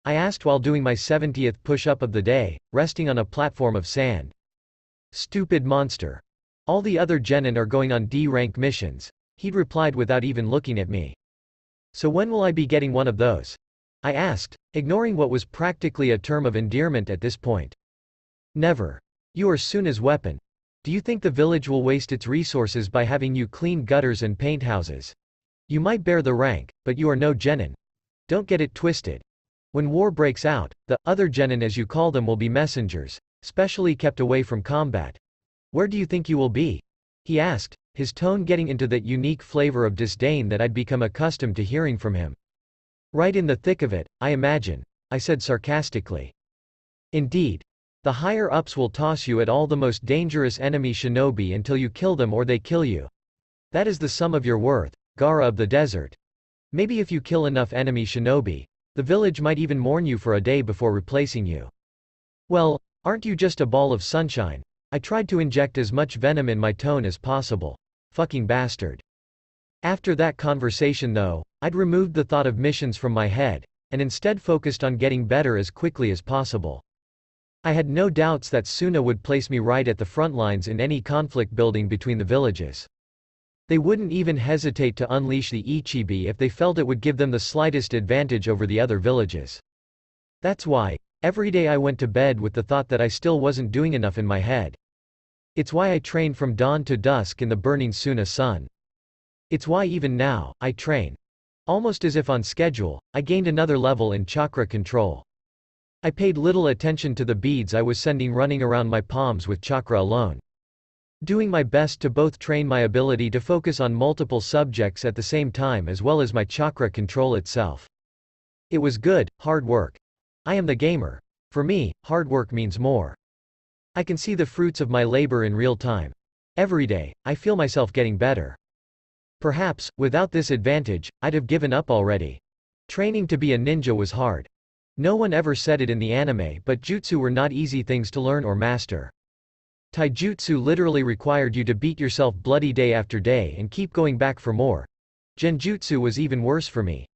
I asked while doing my 70th push-up of the day, resting on a platform of sand. Stupid monster. All the other genin are going on D-rank missions, he'd replied without even looking at me. So when will I be getting one of those? I asked, ignoring what was practically a term of endearment at this point. Never. You are soon as weapon. Do you think the village will waste its resources by having you clean gutters and paint houses? You might bear the rank, but you are no genin. Don't get it twisted. When war breaks out, the other genin as you call them will be messengers, specially kept away from combat. Where do you think you will be? He asked, his tone getting into that unique flavor of disdain that I'd become accustomed to hearing from him. Right in the thick of it, I imagine, I said sarcastically. Indeed. The higher-ups will toss you at all the most dangerous enemy shinobi until you kill them or they kill you. That is the sum of your worth, Gara of the desert. Maybe if you kill enough enemy shinobi, the village might even mourn you for a day before replacing you. Well, aren't you just a ball of sunshine? I tried to inject as much venom in my tone as possible. Fucking bastard. After that conversation though, I'd removed the thought of missions from my head, and instead focused on getting better as quickly as possible. I had no doubts that Suna would place me right at the front lines in any conflict building between the villages. They wouldn't even hesitate to unleash the Ichibi if they felt it would give them the slightest advantage over the other villages. That's why, every day I went to bed with the thought that I still wasn't doing enough in my head. It's why I trained from dawn to dusk in the burning Suna sun. It's why even now, I train. Almost as if on schedule, I gained another level in chakra control. I paid little attention to the beads I was sending running around my palms with chakra alone. Doing my best to both train my ability to focus on multiple subjects at the same time as well as my chakra control itself. It was good, hard work. I am the gamer. For me, hard work means more. I can see the fruits of my labor in real time. Every day, I feel myself getting better. Perhaps, without this advantage, I'd have given up already. Training to be a ninja was hard. No one ever said it in the anime, but jutsu were not easy things to learn or master. Taijutsu literally required you to beat yourself bloody day after day and keep going back for more. Genjutsu was even worse for me.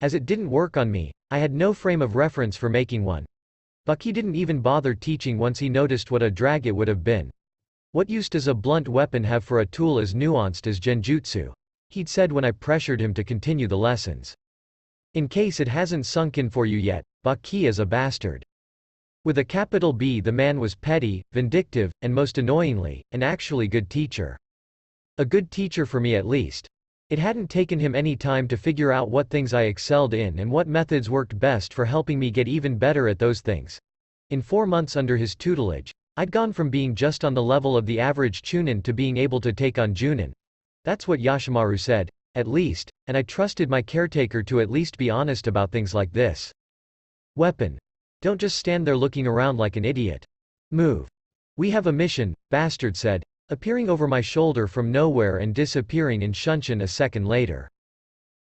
As it didn't work on me, I had no frame of reference for making one. Baki didn't even bother teaching once he noticed what a drag it would have been. What use does a blunt weapon have for a tool as nuanced as Genjutsu? He'd said when I pressured him to continue the lessons. In case it hasn't sunk in for you yet, Baki is a bastard. With a capital B, the man was petty, vindictive, and most annoyingly, an actually good teacher. A good teacher for me at least. It hadn't taken him any time to figure out what things I excelled in and what methods worked best for helping me get even better at those things. In 4 months under his tutelage, I'd gone from being just on the level of the average chunin to being able to take on junin. That's what Yashimaru said, at least, and I trusted my caretaker to at least be honest about things like this. Weapon. Don't just stand there looking around like an idiot. Move. We have a mission, Bastard said, appearing over my shoulder from nowhere and disappearing in Shunshin a second later.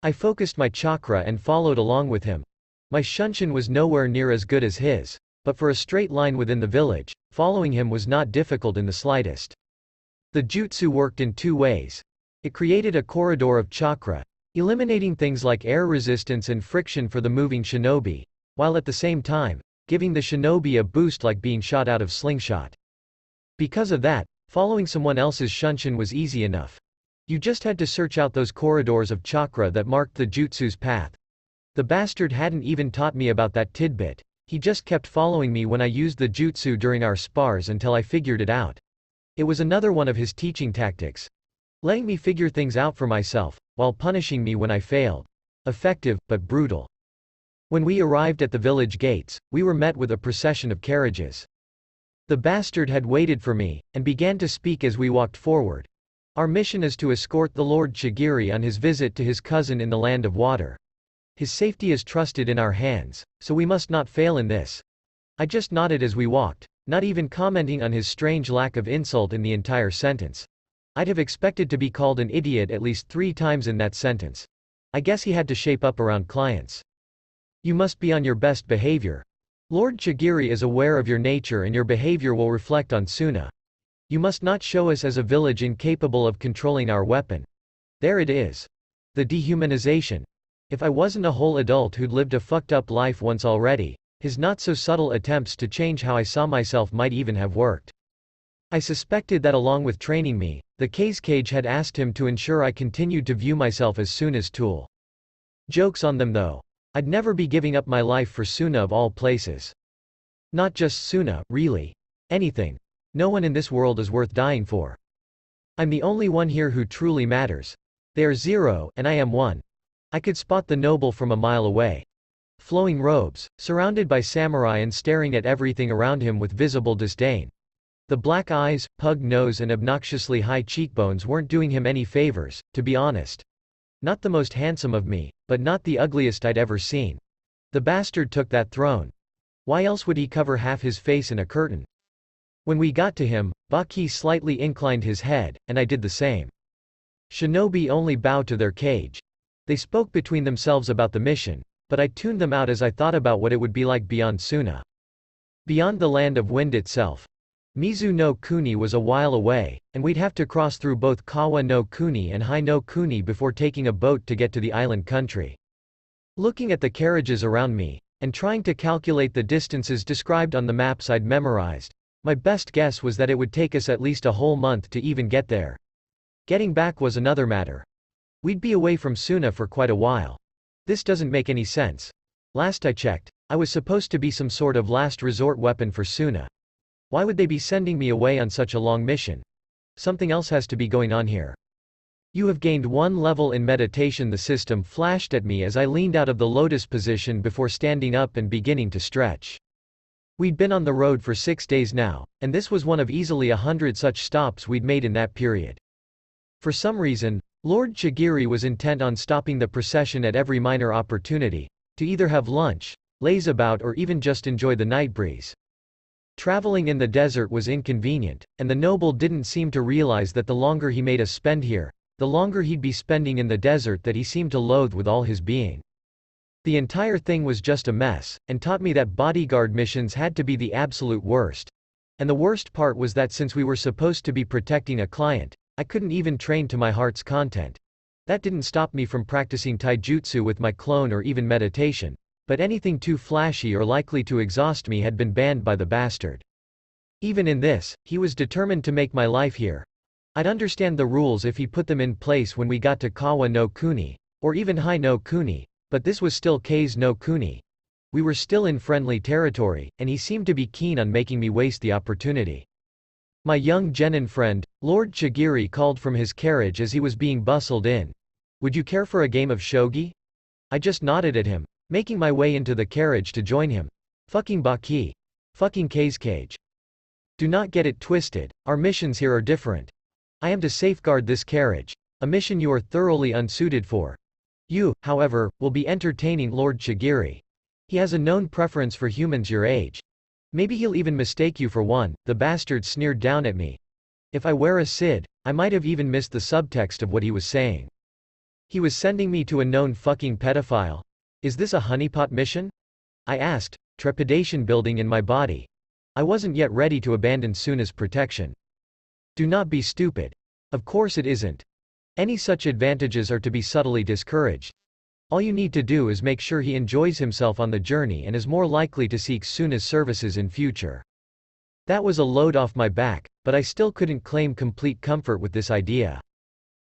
I focused my chakra and followed along with him. My Shunshin was nowhere near as good as his, but for a straight line within the village, following him was not difficult in the slightest. The jutsu worked in two ways. It created a corridor of chakra, eliminating things like air resistance and friction for the moving shinobi, while at the same time, giving the shinobi a boost like being shot out of slingshot. Because of that, following someone else's Shunshin was easy enough. You just had to search out those corridors of chakra that marked the jutsu's path. The bastard hadn't even taught me about that tidbit, he just kept following me when I used the jutsu during our spars until I figured it out. It was another one of his teaching tactics, letting me figure things out for myself, while punishing me when I failed. Effective, but brutal. When we arrived at the village gates, we were met with a procession of carriages. The bastard had waited for me, and began to speak as we walked forward. Our mission is to escort the Lord Chigiri on his visit to his cousin in the Land of Water. His safety is trusted in our hands, so we must not fail in this. I just nodded as we walked, not even commenting on his strange lack of insult in the entire sentence. I'd have expected to be called an idiot at least 3 times in that sentence. I guess he had to shape up around clients. You must be on your best behavior. Lord Chigiri is aware of your nature and your behavior will reflect on Suna. You must not show us as a village incapable of controlling our weapon. There it is. The dehumanization. If I wasn't a whole adult who'd lived a fucked up life once already, his not so subtle attempts to change how I saw myself might even have worked. I suspected that along with training me, the Kazekage had asked him to ensure I continued to view myself as Suna's tool. Joke's on them though. I'd never be giving up my life for Suna of all places. Not just Suna, really. Anything. No one in this world is worth dying for. I'm the only one here who truly matters. They are 0, and I am 1. I could spot the noble from a mile away. Flowing robes, surrounded by samurai and staring at everything around him with visible disdain. The black eyes, pug nose and obnoxiously high cheekbones weren't doing him any favors, to be honest. Not the most handsome of me, but not the ugliest I'd ever seen. The bastard took that throne. Why else would he cover half his face in a curtain? When we got to him, Baki slightly inclined his head, and I did the same. Shinobi only bowed to their cage. They spoke between themselves about the mission, but I tuned them out as I thought about what it would be like beyond Suna. Beyond the land of wind itself. Mizu no Kuni was a while away, and we'd have to cross through both Kawa no Kuni and Hai no Kuni before taking a boat to get to the island country. Looking at the carriages around me, and trying to calculate the distances described on the maps I'd memorized, my best guess was that it would take us at least a whole month to even get there. Getting back was another matter. We'd be away from Suna for quite a while. This doesn't make any sense. Last I checked, I was supposed to be some sort of last resort weapon for Suna. Why would they be sending me away on such a long mission? Something else has to be going on here. You have gained 1 level in meditation, the system flashed at me as I leaned out of the lotus position before standing up and beginning to stretch. We'd been on the road for 6 days now, and this was one of easily 100 such stops we'd made in that period. For some reason, Lord Chigiri was intent on stopping the procession at every minor opportunity, to either have lunch, laze about or even just enjoy the night breeze. Traveling in the desert was inconvenient, and the noble didn't seem to realize that the longer he made us spend here, the longer he'd be spending in the desert that he seemed to loathe with all his being. The entire thing was just a mess, and taught me that bodyguard missions had to be the absolute worst. And the worst part was that since we were supposed to be protecting a client, I couldn't even train to my heart's content. That didn't stop me from practicing taijutsu with my clone or even meditation. But anything too flashy or likely to exhaust me had been banned by the bastard. Even in this, he was determined to make my life here. I'd understand the rules if he put them in place when we got to Kawa no Kuni, or even Hai no Kuni, but this was still Kase no Kuni. We were still in friendly territory, and he seemed to be keen on making me waste the opportunity. My young genin friend, Lord Chigiri, called from his carriage as he was being bustled in. Would you care for a game of shogi? I just nodded at him, making my way into the carriage to join him. Fucking Baki. Fucking Kazekage. Do not get it twisted, our missions here are different. I am to safeguard this carriage, a mission you are thoroughly unsuited for. You, however, will be entertaining Lord Chigiri. He has a known preference for humans your age. Maybe he'll even mistake you for one, the bastard sneered down at me. If I were a Cid, I might have even missed the subtext of what he was saying. He was sending me to a known fucking pedophile. Is this a honeypot mission? I asked, trepidation building in my body. I wasn't yet ready to abandon Suna's protection. Do not be stupid. Of course it isn't. Any such advantages are to be subtly discouraged. All you need to do is make sure he enjoys himself on the journey and is more likely to seek Suna's services in future. That was a load off my back, but I still couldn't claim complete comfort with this idea.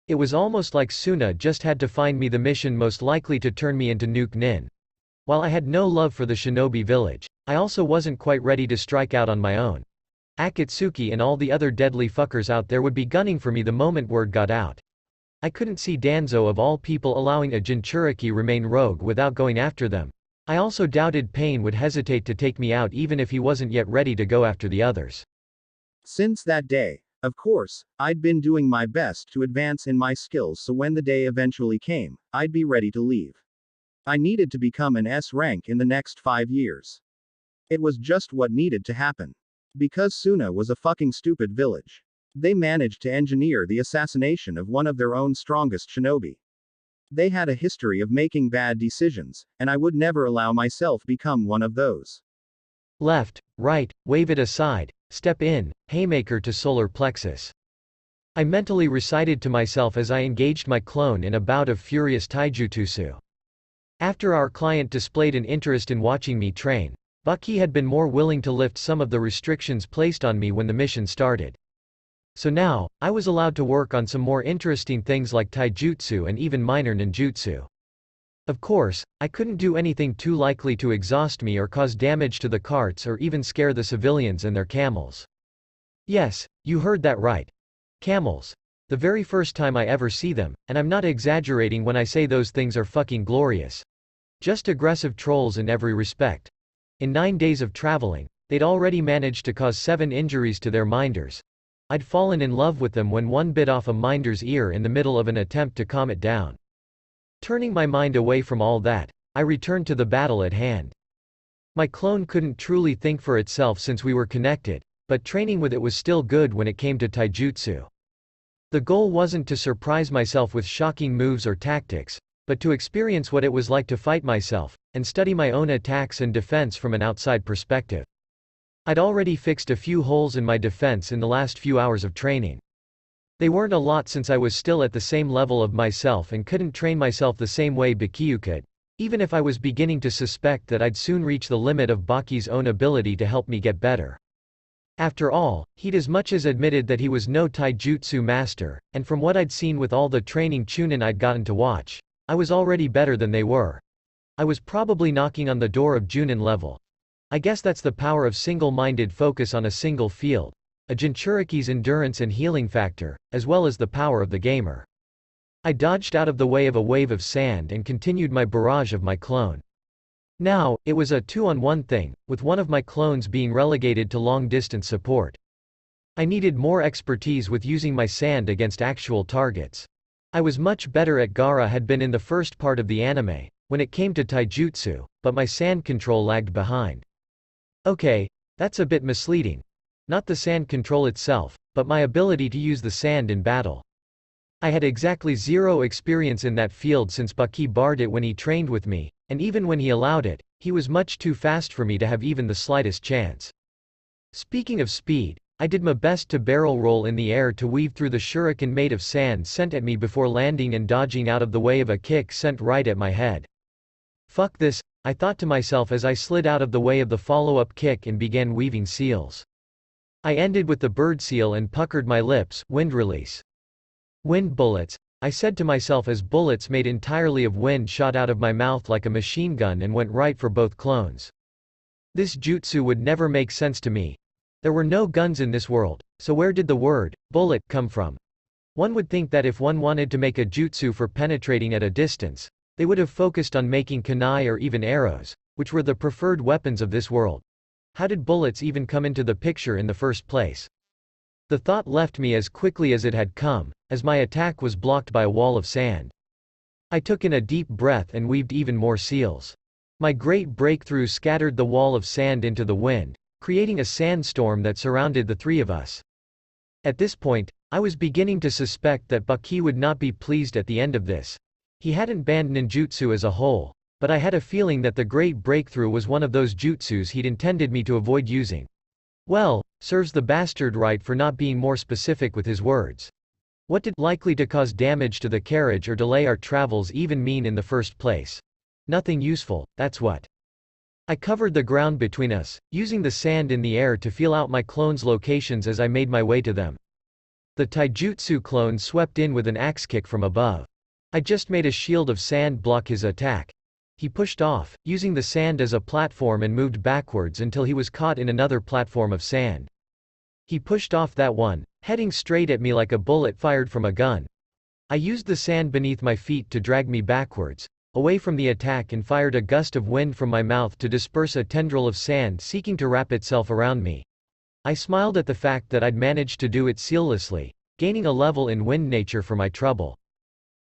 It was almost like Suna just had to find me the mission most likely to turn me into Nuke Nin. While I had no love for the shinobi village, I also wasn't quite ready to strike out on my own. Akatsuki and all the other deadly fuckers out there would be gunning for me the moment word got out. I couldn't see Danzo of all people allowing a Jinchuriki remain rogue without going after them. I also doubted Pain would hesitate to take me out even if he wasn't yet ready to go after the others. Since that day, of course, I'd been doing my best to advance in my skills so when the day eventually came, I'd be ready to leave. I needed to become an S rank in the next 5 years. It was just what needed to happen. Because Suna was a fucking stupid village. They managed to engineer the assassination of one of their own strongest shinobi. They had a history of making bad decisions, and I would never allow myself become one of those. Left, right, wave it aside, step in, haymaker to solar plexus. I mentally recited to myself as I engaged my clone in a bout of furious taijutsu. After our client displayed an interest in watching me train, Baki had been more willing to lift some of the restrictions placed on me when the mission started. So now, I was allowed to work on some more interesting things like taijutsu and even minor ninjutsu. Of course, I couldn't do anything too likely to exhaust me or cause damage to the carts or even scare the civilians and their camels. Yes, you heard that right. Camels. The very first time I ever see them, and I'm not exaggerating when I say those things are fucking glorious. Just aggressive trolls in every respect. In 9 days of traveling, they'd already managed to cause 7 injuries to their minders. I'd fallen in love with them when one bit off a minder's ear in the middle of an attempt to calm it down. Turning my mind away from all that, I returned to the battle at hand. My clone couldn't truly think for itself since we were connected, but training with it was still good when it came to taijutsu. The goal wasn't to surprise myself with shocking moves or tactics, but to experience what it was like to fight myself, and study my own attacks and defense from an outside perspective. I'd already fixed a few holes in my defense in the last few hours of training. They weren't a lot since I was still at the same level of myself and couldn't train myself the same way Baki could, even if I was beginning to suspect that I'd soon reach the limit of Baki's own ability to help me get better. After all, he'd as much as admitted that he was no taijutsu master, and from what I'd seen with all the training Chunin I'd gotten to watch, I was already better than they were. I was probably knocking on the door of Junin level. I guess that's the power of single-minded focus on a single field, a Jinchuriki's endurance and healing factor, as well as the power of the gamer. I dodged out of the way of a wave of sand and continued my barrage of my clone. Now, it was a 2-on-1 thing, with one of my clones being relegated to long-distance support. I needed more expertise with using my sand against actual targets. I was much better at Gaara had been in the first part of the anime, when it came to taijutsu, but my sand control lagged behind. Okay, that's a bit misleading. Not the sand control itself, but my ability to use the sand in battle. I had exactly 0 experience in that field since Baki barred it when he trained with me, and even when he allowed it, he was much too fast for me to have even the slightest chance. Speaking of speed, I did my best to barrel roll in the air to weave through the shuriken made of sand sent at me before landing and dodging out of the way of a kick sent right at my head. Fuck this, I thought to myself as I slid out of the way of the follow-up kick and began weaving seals. I ended with the bird seal and puckered my lips, wind release. Wind bullets, I said to myself as bullets made entirely of wind shot out of my mouth like a machine gun and went right for both clones. This jutsu would never make sense to me. There were no guns in this world, so where did the word, bullet, come from? One would think that if one wanted to make a jutsu for penetrating at a distance, they would have focused on making kunai or even arrows, which were the preferred weapons of this world. How did bullets even come into the picture in the first place? The thought left me as quickly as it had come, as my attack was blocked by a wall of sand. I took in a deep breath and weaved even more seals. My great breakthrough scattered the wall of sand into the wind, creating a sandstorm that surrounded the 3 of us. At this point, I was beginning to suspect that Baki would not be pleased at the end of this. He hadn't banned ninjutsu as a whole, but I had a feeling that the Great Breakthrough was one of those jutsus he'd intended me to avoid using. Well, serves the bastard right for not being more specific with his words. What did likely to cause damage to the carriage or delay our travels even mean in the first place? Nothing useful, that's what. I covered the ground between us, using the sand in the air to feel out my clones' locations as I made my way to them. The taijutsu clone swept in with an axe kick from above. I just made a shield of sand block his attack. He pushed off, using the sand as a platform and moved backwards until he was caught in another platform of sand. He pushed off that one, heading straight at me like a bullet fired from a gun. I used the sand beneath my feet to drag me backwards, away from the attack, and fired a gust of wind from my mouth to disperse a tendril of sand seeking to wrap itself around me. I smiled at the fact that I'd managed to do it seamlessly, gaining a level in wind nature for my trouble.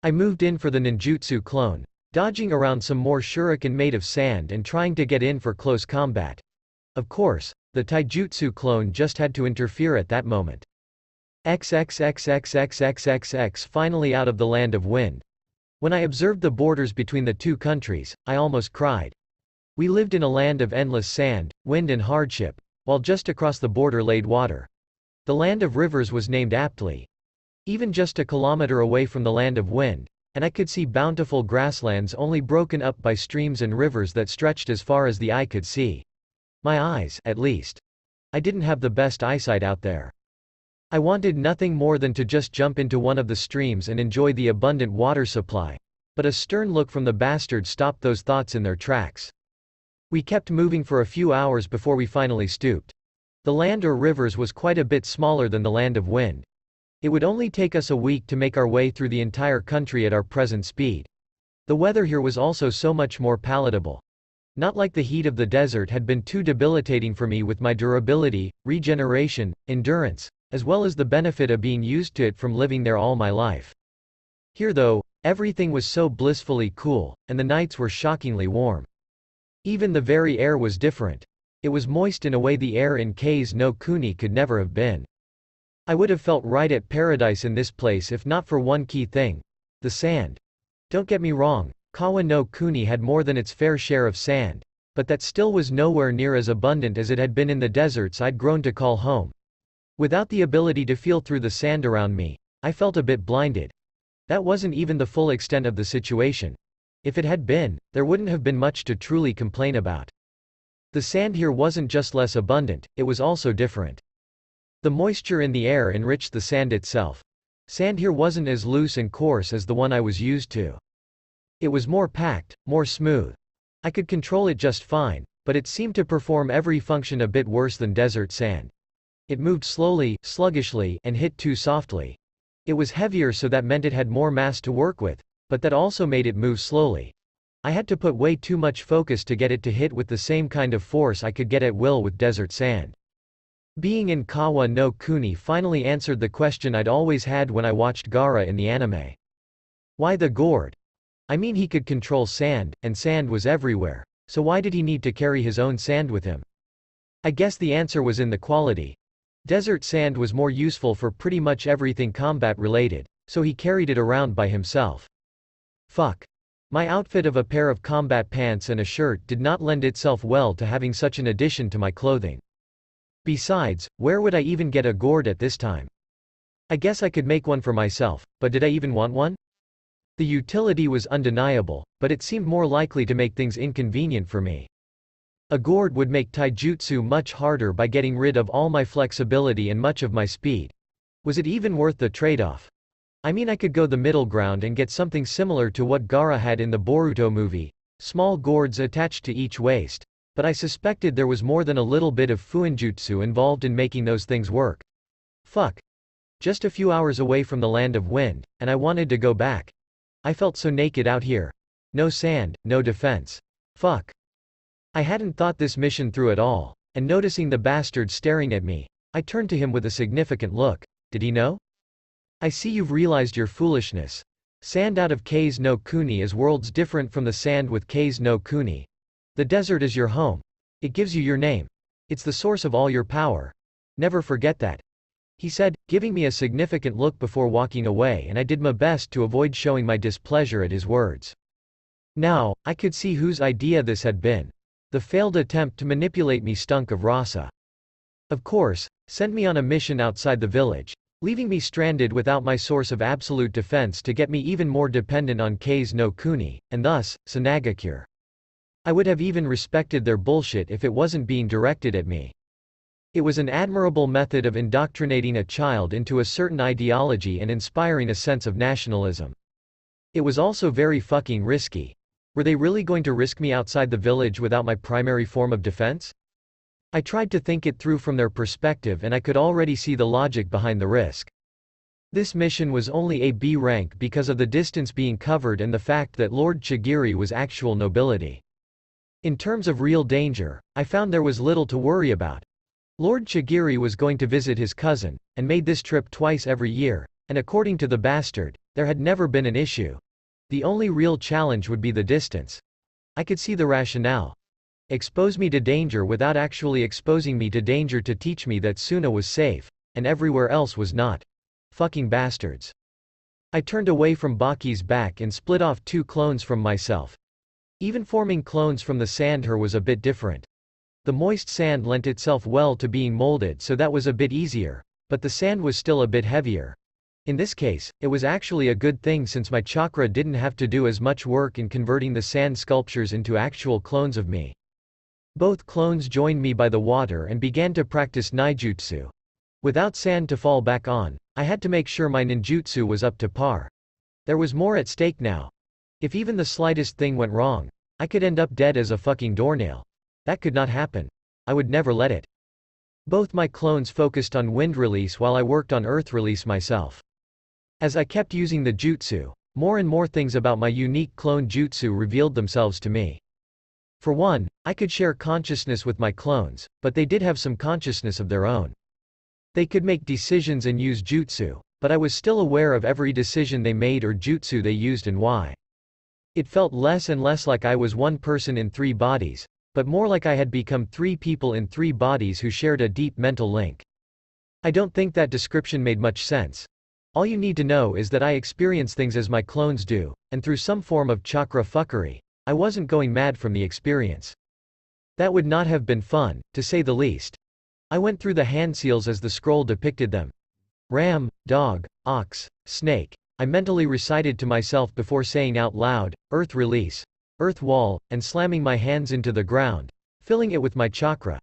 I moved in for the ninjutsu clone, dodging around some more shuriken made of sand and trying to get in for close combat. Of course, the taijutsu clone just had to interfere at that moment. XXXXXXXX finally out of the land of wind. When I observed the borders between the two countries, I almost cried. We lived in a land of endless sand, wind and hardship, while just across the border laid water. The land of rivers was named aptly. Even just a kilometer away from the land of wind, and I could see bountiful grasslands only broken up by streams and rivers that stretched as far as the eye could see. My eyes, at least. I didn't have the best eyesight out there. I wanted nothing more than to just jump into one of the streams and enjoy the abundant water supply. But a stern look from the bastard stopped those thoughts in their tracks. We kept moving for a few hours before we finally stooped. The land or rivers was quite a bit smaller than the land of wind. It would only take us a week to make our way through the entire country at our present speed. The weather here was also so much more palatable. Not like the heat of the desert had been too debilitating for me with my durability, regeneration, endurance, as well as the benefit of being used to it from living there all my life. Here though, everything was so blissfully cool, and the nights were shockingly warm. Even the very air was different. It was moist in a way the air in Kase no Kuni could never have been. I would have felt right at paradise in this place if not for one key thing: the sand. Don't get me wrong, Kawa no Kuni had more than its fair share of sand, but that still was nowhere near as abundant as it had been in the deserts I'd grown to call home. Without the ability to feel through the sand around me, I felt a bit blinded. That wasn't even the full extent of the situation. If it had been, there wouldn't have been much to truly complain about. The sand here wasn't just less abundant, it was also different. The moisture in the air enriched the sand itself. Sand here wasn't as loose and coarse as the one I was used to. It was more packed, more smooth. I could control it just fine, but it seemed to perform every function a bit worse than desert sand. It moved slowly, sluggishly, and hit too softly. It was heavier, so that meant it had more mass to work with, but that also made it move slowly. I had to put way too much focus to get it to hit with the same kind of force I could get at will with desert sand. Being in Kawa no Kuni finally answered the question I'd always had when I watched Gaara in the anime. Why the gourd? I mean, he could control sand, and sand was everywhere, so why did he need to carry his own sand with him? I guess the answer was in the quality. Desert sand was more useful for pretty much everything combat related, so he carried it around by himself. Fuck. My outfit of a pair of combat pants and a shirt did not lend itself well to having such an addition to my clothing. Besides, where would I even get a gourd at this time? I guess I could make one for myself, but did I even want one? The utility was undeniable, but it seemed more likely to make things inconvenient for me. A gourd would make taijutsu much harder by getting rid of all my flexibility and much of my speed. Was it even worth the trade-off? I mean, I could go the middle ground and get something similar to what Gaara had in the Boruto movie, small gourds attached to each waist, but I suspected there was more than a little bit of fuinjutsu involved in making those things work. Fuck. Just a few hours away from the land of wind, and I wanted to go back. I felt so naked out here. No sand, no defense. Fuck. I hadn't thought this mission through at all, and noticing the bastard staring at me, I turned to him with a significant look. Did he know? I see you've realized your foolishness. Sand out of Kase no Kuni is worlds different from the sand with Kase no Kuni. The desert is your home. It gives you your name. It's the source of all your power. Never forget that. he said, giving me a significant look before walking away, and I did my best to avoid showing my displeasure at his words. Now, I could see whose idea this had been. The failed attempt to manipulate me stunk of rasa. Of course, sent me on a mission outside the village, leaving me stranded without my source of absolute defense to get me even more dependent on K's no Kuni, and thus, Sanagakure. I would have even respected their bullshit if it wasn't being directed at me. It was an admirable method of indoctrinating a child into a certain ideology and inspiring a sense of nationalism. It was also very fucking risky. Were they really going to risk me outside the village without my primary form of defense? I tried to think it through from their perspective, and I could already see the logic behind the risk. This mission was only a B rank because of the distance being covered and the fact that Lord Chigiri was actual nobility. In terms of real danger, I found there was little to worry about. Lord Chigiri was going to visit his cousin, and made this trip twice every year, and according to the bastard, there had never been an issue. The only real challenge would be the distance. I could see the rationale. Expose me to danger without actually exposing me to danger to teach me that Suna was safe, and everywhere else was not. Fucking bastards. I turned away from Baki's back and split off 2 clones from myself. Even forming clones from the sand here was a bit different. The moist sand lent itself well to being molded, so that was a bit easier, but the sand was still a bit heavier. In this case, it was actually a good thing since my chakra didn't have to do as much work in converting the sand sculptures into actual clones of me. Both clones joined me by the water and began to practice ninjutsu. Without sand to fall back on, I had to make sure my ninjutsu was up to par. There was more at stake now. If even the slightest thing went wrong, I could end up dead as a fucking doornail. That could not happen. I would never let it. Both my clones focused on wind release while I worked on earth release myself. As I kept using the jutsu, more and more things about my unique clone jutsu revealed themselves to me. For one, I could share consciousness with my clones, but they did have some consciousness of their own. They could make decisions and use jutsu, but I was still aware of every decision they made or jutsu they used and why. It felt less and less like I was one person in 3 bodies, but more like I had become 3 people in 3 bodies who shared a deep mental link. I don't think that description made much sense. All you need to know is that I experience things as my clones do, and through some form of chakra fuckery, I wasn't going mad from the experience. That would not have been fun, to say the least. I went through the hand seals as the scroll depicted them. Ram, dog, ox, snake. I mentally recited to myself before saying out loud, earth release, earth wall, and slamming my hands into the ground, filling it with my chakra.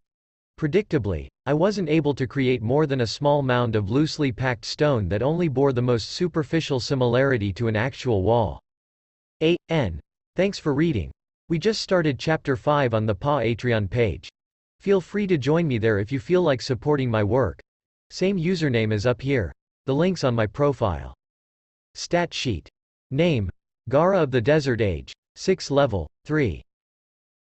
Predictably, I wasn't able to create more than a small mound of loosely packed stone that only bore the most superficial similarity to an actual wall. A.N. Thanks for reading. We just started Chapter 5 on the Patreon page. Feel free to join me there if you feel like supporting my work. Same username as up here. The link's on my profile. Stat sheet. Name: Gara of the Desert Age. 6 level, 3.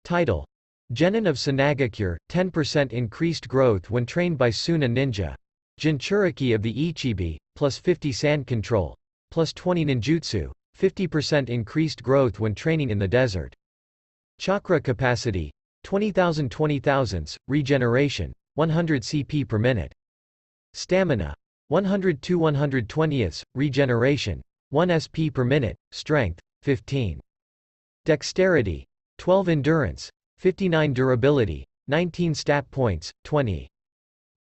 Title: Genin of Sanagakure, 10% increased growth when trained by Suna Ninja. Jinchuriki of the Ichibi, plus 50 sand control, plus 20 ninjutsu, 50% increased growth when training in the desert. Chakra capacity: 20,000 20,000, regeneration, 100 CP per minute. Stamina: 102 120ths, regeneration, 1 SP per minute, strength, 15. Dexterity: 12 endurance, 59 durability, 19 stat points, 20.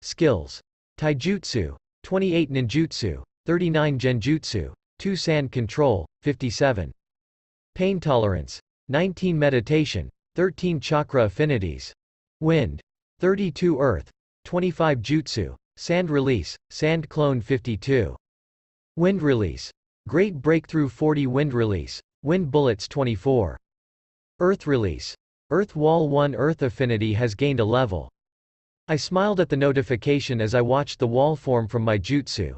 Skills: Taijutsu, 28 ninjutsu, 39 genjutsu, 2 sand control, 57. Pain tolerance: 19 meditation, 13 chakra affinities. Wind: 32 earth, 25 jutsu, sand release, sand clone 52. Wind release: Great breakthrough 40 wind release, wind bullets 24. Earth release: Earth wall 1 earth affinity has gained a level. I smiled at the notification as I watched the wall form from my jutsu.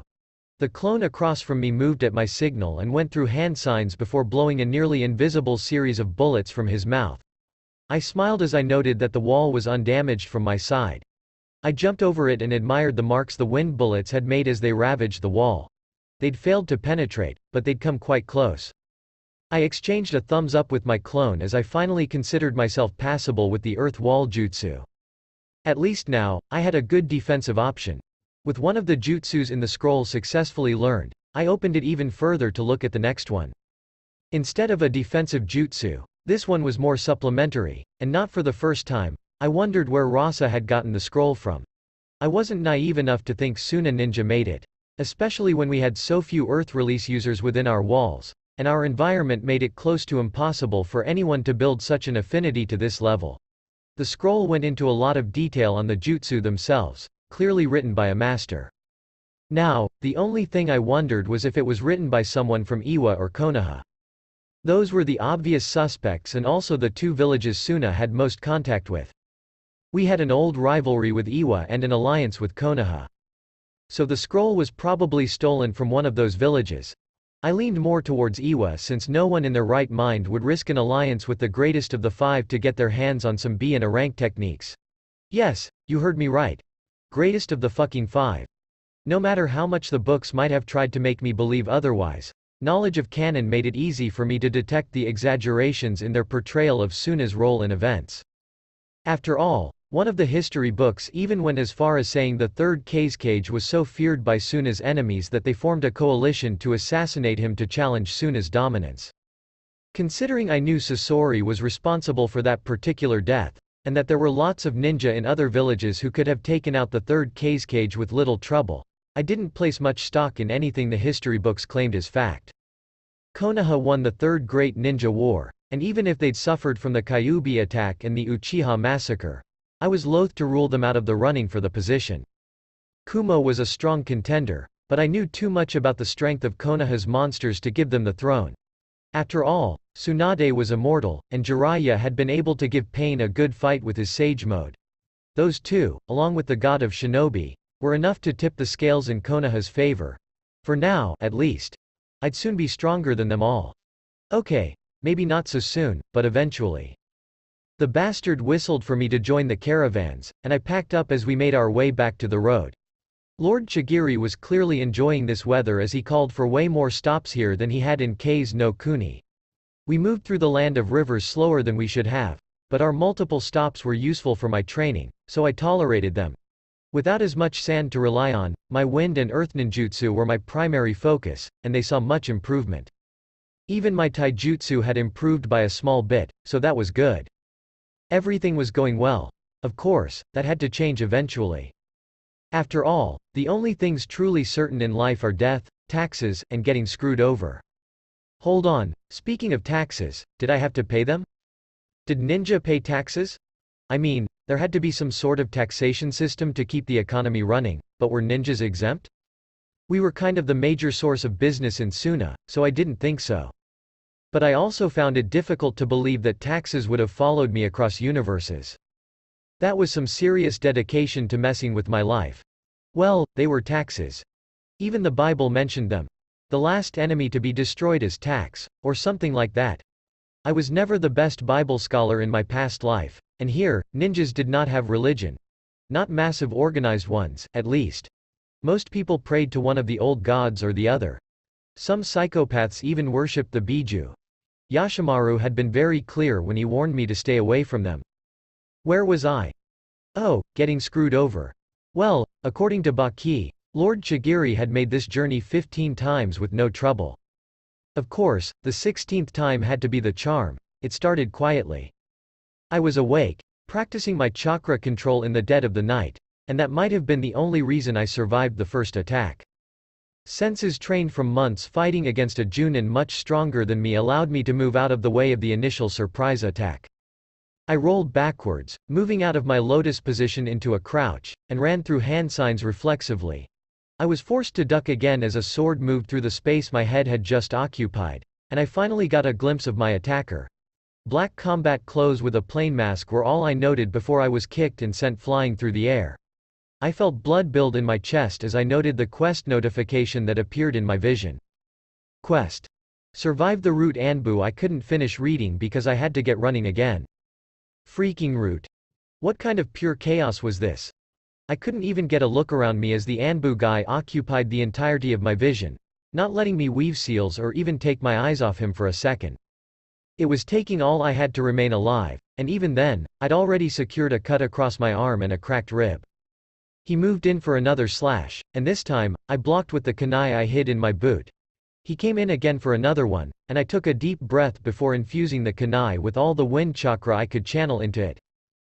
The clone across from me moved at my signal and went through hand signs before blowing a nearly invisible series of bullets from his mouth. I smiled as I noted that the wall was undamaged from my side. I jumped over it and admired the marks the wind bullets had made as they ravaged the wall. They'd failed to penetrate, but they'd come quite close. I exchanged a thumbs up with my clone as I finally considered myself passable with the earth wall jutsu. At least now, I had a good defensive option. With one of the jutsus in the scroll successfully learned, I opened it even further to look at the next one. Instead of a defensive jutsu, this one was more supplementary, and not for the first time, I wondered where Rasa had gotten the scroll from. I wasn't naive enough to think Suna Ninja made it, especially when we had so few Earth release users within our walls, and our environment made it close to impossible for anyone to build such an affinity to this level. The scroll went into a lot of detail on the jutsu themselves, clearly written by a master. Now, the only thing I wondered was if it was written by someone from Iwa or Konoha. Those were the obvious suspects and also the two villages Suna had most contact with. We had an old rivalry with Iwa and an alliance with Konoha. So the scroll was probably stolen from one of those villages. I leaned more towards Iwa since no one in their right mind would risk an alliance with the greatest of the five to get their hands on some B and a rank techniques. Yes, you heard me right. Greatest of the fucking five. No matter how much the books might have tried to make me believe otherwise, knowledge of canon made it easy for me to detect the exaggerations in their portrayal of Suna's role in events. After all, one of the history books even went as far as saying the third Kazekage was so feared by Suna's enemies that they formed a coalition to assassinate him to challenge Suna's dominance. Considering I knew Sasori was responsible for that particular death, and that there were lots of ninja in other villages who could have taken out the third Kazekage with little trouble, I didn't place much stock in anything the history books claimed as fact. Konoha won the Third Great Ninja War, and even if they'd suffered from the Kyuubi attack and the Uchiha massacre, I was loath to rule them out of the running for the position. Kumo was a strong contender, but I knew too much about the strength of Konoha's monsters to give them the throne. After all, Tsunade was immortal, and Jiraiya had been able to give Pain a good fight with his Sage Mode. Those two, along with the god of Shinobi, were enough to tip the scales in Konoha's favor. For now, at least. I'd soon be stronger than them all. Okay, maybe not so soon, but eventually. The bastard whistled for me to join the caravans, and I packed up as we made our way back to the road. Lord Chigiri was clearly enjoying this weather as he called for way more stops here than he had in K's no Kuni. We moved through the land of rivers slower than we should have, but our multiple stops were useful for my training, so I tolerated them. Without as much sand to rely on, my wind and earth ninjutsu were my primary focus, and they saw much improvement. Even my taijutsu had improved by a small bit, so that was good. Everything was going well. Of course, that had to change eventually. After all, the only things truly certain in life are death, taxes, and getting screwed over. Hold on, speaking of taxes, did I have to pay them? Did ninja pay taxes? I mean, there had to be some sort of taxation system to keep the economy running, but were ninjas exempt? We were kind of the major source of business in Suna, so I didn't think so. But I also found it difficult to believe that taxes would have followed me across universes. That was some serious dedication to messing with my life. Well, they were taxes. Even the Bible mentioned them. The last enemy to be destroyed is tax, or something like that. I was never the best Bible scholar in my past life, and here, ninjas did not have religion. Not massive organized ones, at least. Most people prayed to one of the old gods or the other. Some psychopaths even worshipped the Biju. Yashimaru had been very clear when he warned me to stay away from them. Where was I? Oh, getting screwed over. Well, according to Baki, Lord Chigiri had made this journey 15 times with no trouble. Of course, the 16th time had to be the charm. It started quietly. I was awake, practicing my chakra control in the dead of the night, and that might have been the only reason I survived the first attack. Senses trained from months fighting against a Junin much stronger than me allowed me to move out of the way of the initial surprise attack. I rolled backwards, moving out of my lotus position into a crouch, and ran through hand signs reflexively. I was forced to duck again as a sword moved through the space my head had just occupied, and I finally got a glimpse of my attacker. Black combat clothes with a plain mask were all I noted before I was kicked and sent flying through the air. I felt blood build in my chest as I noted the quest notification that appeared in my vision. Quest. Survive the route Anbu. I couldn't finish reading because I had to get running again. Freaking route. What kind of pure chaos was this? I couldn't even get a look around me as the Anbu guy occupied the entirety of my vision, not letting me weave seals or even take my eyes off him for a second. It was taking all I had to remain alive, and even then, I'd already secured a cut across my arm and a cracked rib. He moved in for another slash, and this time, I blocked with the kunai I hid in my boot. He came in again for another one, and I took a deep breath before infusing the kunai with all the wind chakra I could channel into it.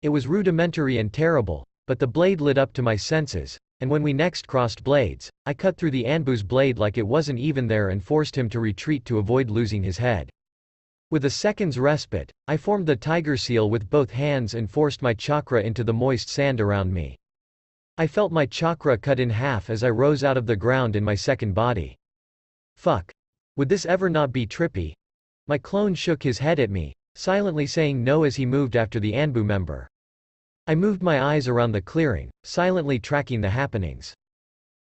It was rudimentary and terrible, but the blade lit up to my senses, and when we next crossed blades, I cut through the Anbu's blade like it wasn't even there and forced him to retreat to avoid losing his head. With a second's respite, I formed the tiger seal with both hands and forced my chakra into the moist sand around me. I felt my chakra cut in half as I rose out of the ground in my second body. Fuck. Would this ever not be trippy? My clone shook his head at me, silently saying no as he moved after the Anbu member. I moved my eyes around the clearing, silently tracking the happenings.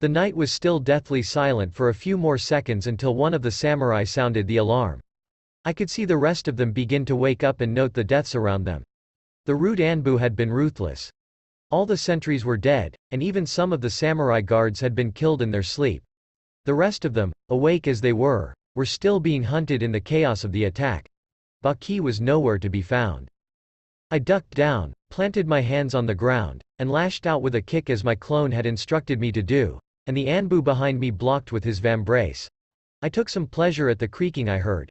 The night was still deathly silent for a few more seconds until one of the samurai sounded the alarm. I could see the rest of them begin to wake up and note the deaths around them. The rude Anbu had been ruthless. All the sentries were dead, and even some of the samurai guards had been killed in their sleep. The rest of them, awake as they were still being hunted in the chaos of the attack. Baki was nowhere to be found. I ducked down, planted my hands on the ground, and lashed out with a kick as my clone had instructed me to do, and the Anbu behind me blocked with his vambrace. I took some pleasure at the creaking I heard.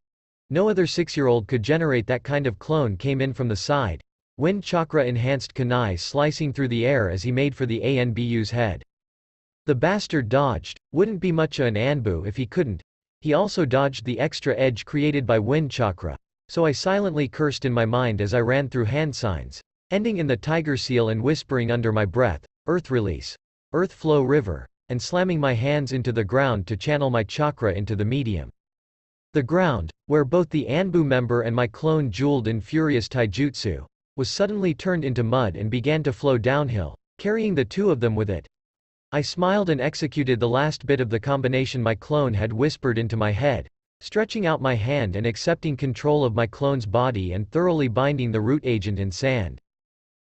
No other 6-year-old could generate that kind of clone. Came in from the side. Wind chakra enhanced kunai slicing through the air as he made for the Anbu's head. The bastard dodged. Wouldn't be much of an Anbu if he couldn't. He also dodged the extra edge created by wind chakra. So I silently cursed in my mind as I ran through hand signs, ending in the tiger seal and whispering under my breath, "Earth release. Earth flow river," and slamming my hands into the ground to channel my chakra into the medium. The ground, where both the Anbu member and my clone jeweled in furious taijutsu, was suddenly turned into mud and began to flow downhill, carrying the two of them with it. I smiled and executed the last bit of the combination my clone had whispered into my head, stretching out my hand and accepting control of my clone's body and thoroughly binding the root agent in sand.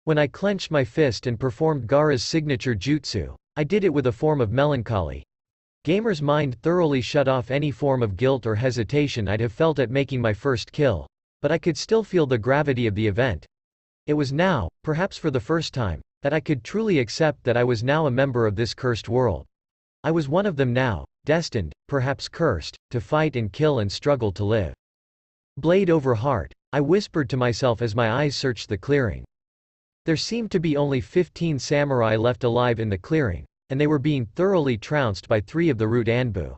When I clenched my fist and performed Gaara's signature jutsu, I did it with a form of melancholy. Gamer's mind thoroughly shut off any form of guilt or hesitation I'd have felt at making my first kill, but I could still feel the gravity of the event. It was now, perhaps for the first time, that I could truly accept that I was now a member of this cursed world. I was one of them now, destined, perhaps cursed, to fight and kill and struggle to live. Blade over heart, I whispered to myself as my eyes searched the clearing. There seemed to be only 15 samurai left alive in the clearing, and they were being thoroughly trounced by 3 of the root Anbu.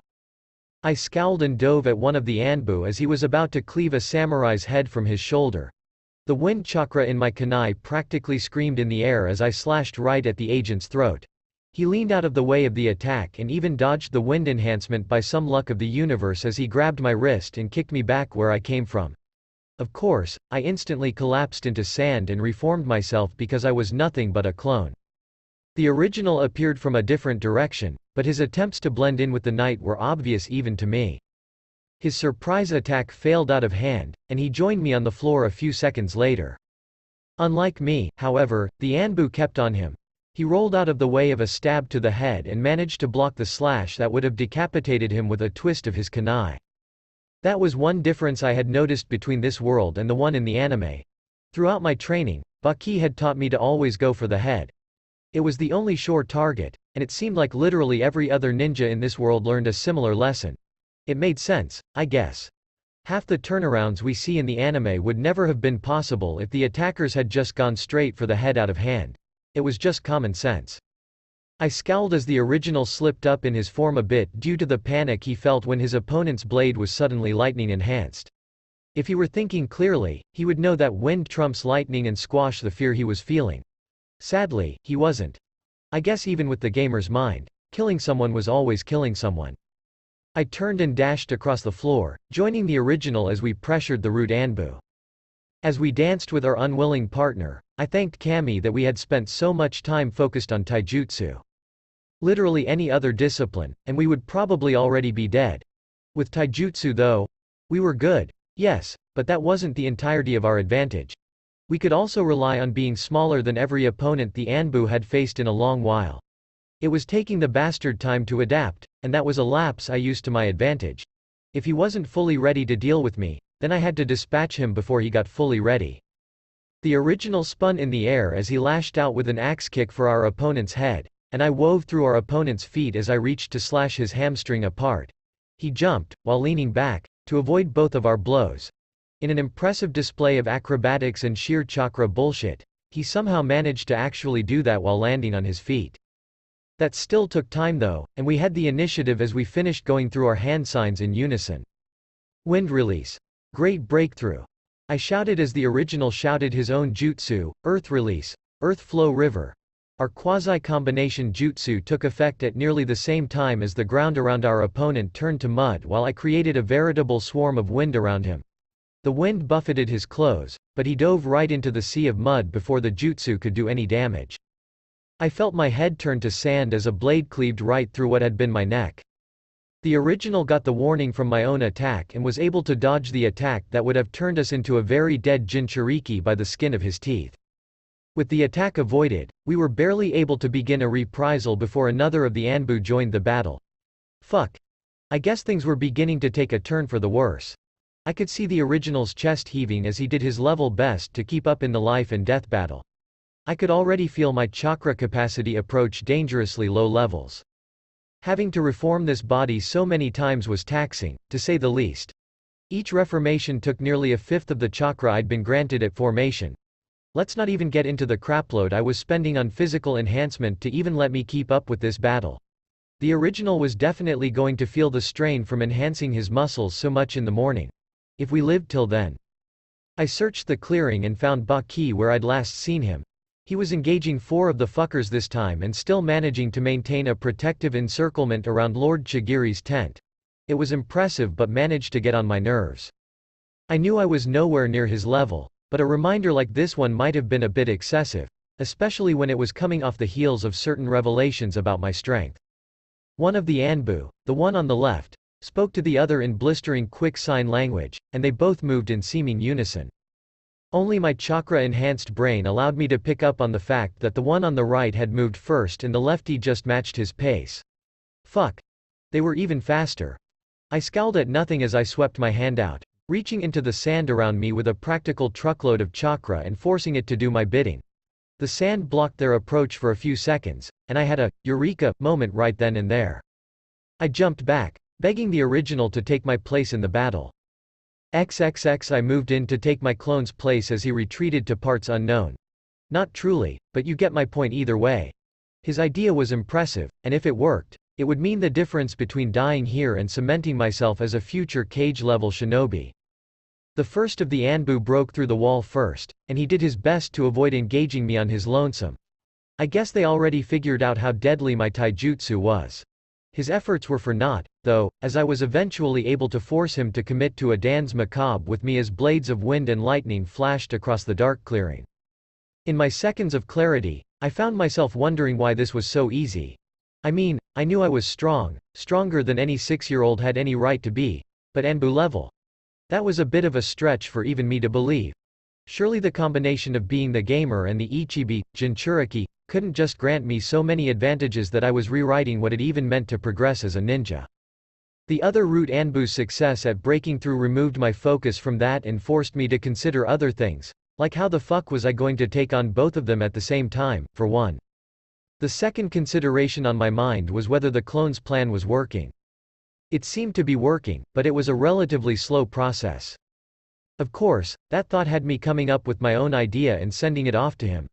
I scowled and dove at one of the Anbu as he was about to cleave a samurai's head from his shoulder. The wind chakra in my kunai practically screamed in the air as I slashed right at the agent's throat. He leaned out of the way of the attack and even dodged the wind enhancement by some luck of the universe as he grabbed my wrist and kicked me back where I came from. Of course, I instantly collapsed into sand and reformed myself because I was nothing but a clone. The original appeared from a different direction, but his attempts to blend in with the night were obvious even to me. His surprise attack failed out of hand, and he joined me on the floor a few seconds later. Unlike me, however, the Anbu kept on him. He rolled out of the way of a stab to the head and managed to block the slash that would have decapitated him with a twist of his kunai. That was one difference I had noticed between this world and the one in the anime. Throughout my training, Baki had taught me to always go for the head. It was the only sure target, and it seemed like literally every other ninja in this world learned a similar lesson. It made sense, I guess. Half the turnarounds we see in the anime would never have been possible if the attackers had just gone straight for the head out of hand. It was just common sense. I scowled as the original slipped up in his form a bit due to the panic he felt when his opponent's blade was suddenly lightning enhanced. If he were thinking clearly, he would know that wind trumps lightning and squash the fear he was feeling. Sadly, he wasn't. I guess even with the gamer's mind, killing someone was always killing someone. I turned and dashed across the floor, joining the original as we pressured the root Anbu. As we danced with our unwilling partner, I thanked Kami that we had spent so much time focused on taijutsu. Literally any other discipline, and we would probably already be dead. With taijutsu though, we were good, yes, but that wasn't the entirety of our advantage. We could also rely on being smaller than every opponent the Anbu had faced in a long while. It was taking the bastard time to adapt, and that was a lapse I used to my advantage. If he wasn't fully ready to deal with me, then I had to dispatch him before he got fully ready. The original spun in the air as he lashed out with an axe kick for our opponent's head, and I wove through our opponent's feet as I reached to slash his hamstring apart. He jumped, while leaning back, to avoid both of our blows. In an impressive display of acrobatics and sheer chakra bullshit, he somehow managed to actually do that while landing on his feet. That still took time though, and we had the initiative as we finished going through our hand signs in unison. Wind release. Great breakthrough. I shouted as the original shouted his own jutsu, earth release, earth flow river. Our quasi-combination jutsu took effect at nearly the same time as the ground around our opponent turned to mud while I created a veritable swarm of wind around him. The wind buffeted his clothes, but he dove right into the sea of mud before the jutsu could do any damage. I felt my head turn to sand as a blade cleaved right through what had been my neck. The original got the warning from my own attack and was able to dodge the attack that would have turned us into a very dead Jinchuriki by the skin of his teeth. With the attack avoided, we were barely able to begin a reprisal before another of the Anbu joined the battle. Fuck. I guess things were beginning to take a turn for the worse. I could see the original's chest heaving as he did his level best to keep up in the life and death battle. I could already feel my chakra capacity approach dangerously low levels. Having to reform this body so many times was taxing, to say the least. Each reformation took nearly a fifth of the chakra I'd been granted at formation. Let's not even get into the crapload I was spending on physical enhancement to even let me keep up with this battle. The original was definitely going to feel the strain from enhancing his muscles so much in the morning. If we lived till then. I searched the clearing and found Baki where I'd last seen him. He was engaging 4 of the fuckers this time and still managing to maintain a protective encirclement around Lord Chigiri's tent. It was impressive but managed to get on my nerves. I knew I was nowhere near his level, but a reminder like this one might have been a bit excessive, especially when it was coming off the heels of certain revelations about my strength. One of the Anbu, the one on the left, spoke to the other in blistering quick sign language, and they both moved in seeming unison. Only my chakra-enhanced brain allowed me to pick up on the fact that the one on the right had moved first and the lefty just matched his pace. Fuck. They were even faster. I scowled at nothing as I swept my hand out, reaching into the sand around me with a practical truckload of chakra and forcing it to do my bidding. The sand blocked their approach for a few seconds, and I had a eureka moment right then and there. I jumped back, begging the original to take my place in the battle. XXX I moved in to take my clone's place as he retreated to parts unknown. Not truly, but you get my point either way. His idea was impressive, and if it worked, it would mean the difference between dying here and cementing myself as a future cage-level shinobi. The first of the Anbu broke through the wall first, and he did his best to avoid engaging me on his lonesome. I guess they already figured out how deadly my taijutsu was. His efforts were for naught, though, as I was eventually able to force him to commit to a dance macabre with me as blades of wind and lightning flashed across the dark clearing. In my seconds of clarity, I found myself wondering why this was so easy. I mean, I knew I was strong, stronger than any 6-year-old had any right to be, but Anbu level? That was a bit of a stretch for even me to believe. Surely the combination of being the gamer and the Ichibi, Jinchuriki, couldn't just grant me so many advantages that I was rewriting what it even meant to progress as a ninja. The other route Anbu's success at breaking through removed my focus from that and forced me to consider other things, like how the fuck was I going to take on both of them at the same time, for one. The second consideration on my mind was whether the clone's plan was working. It seemed to be working, but it was a relatively slow process. Of course, that thought had me coming up with my own idea and sending it off to him.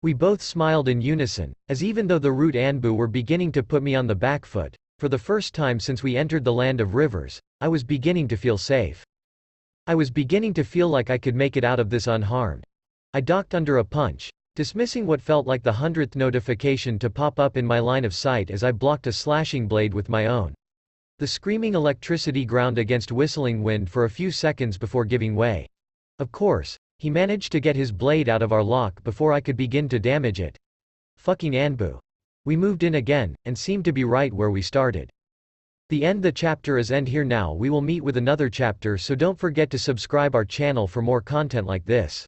We both smiled in unison, as even though the root Anbu were beginning to put me on the back foot, for the first time since we entered the land of rivers, I was beginning to feel safe. I was beginning to feel like I could make it out of this unharmed. I ducked under a punch, dismissing what felt like the 100th notification to pop up in my line of sight as I blocked a slashing blade with my own. The screaming electricity ground against whistling wind for a few seconds before giving way. Of course, he managed to get his blade out of our lock before I could begin to damage it. Fucking Anbu. We moved in again, and seemed to be right where we started. The chapter is end here now. We will meet with another chapter, so don't forget to subscribe our channel for more content like this.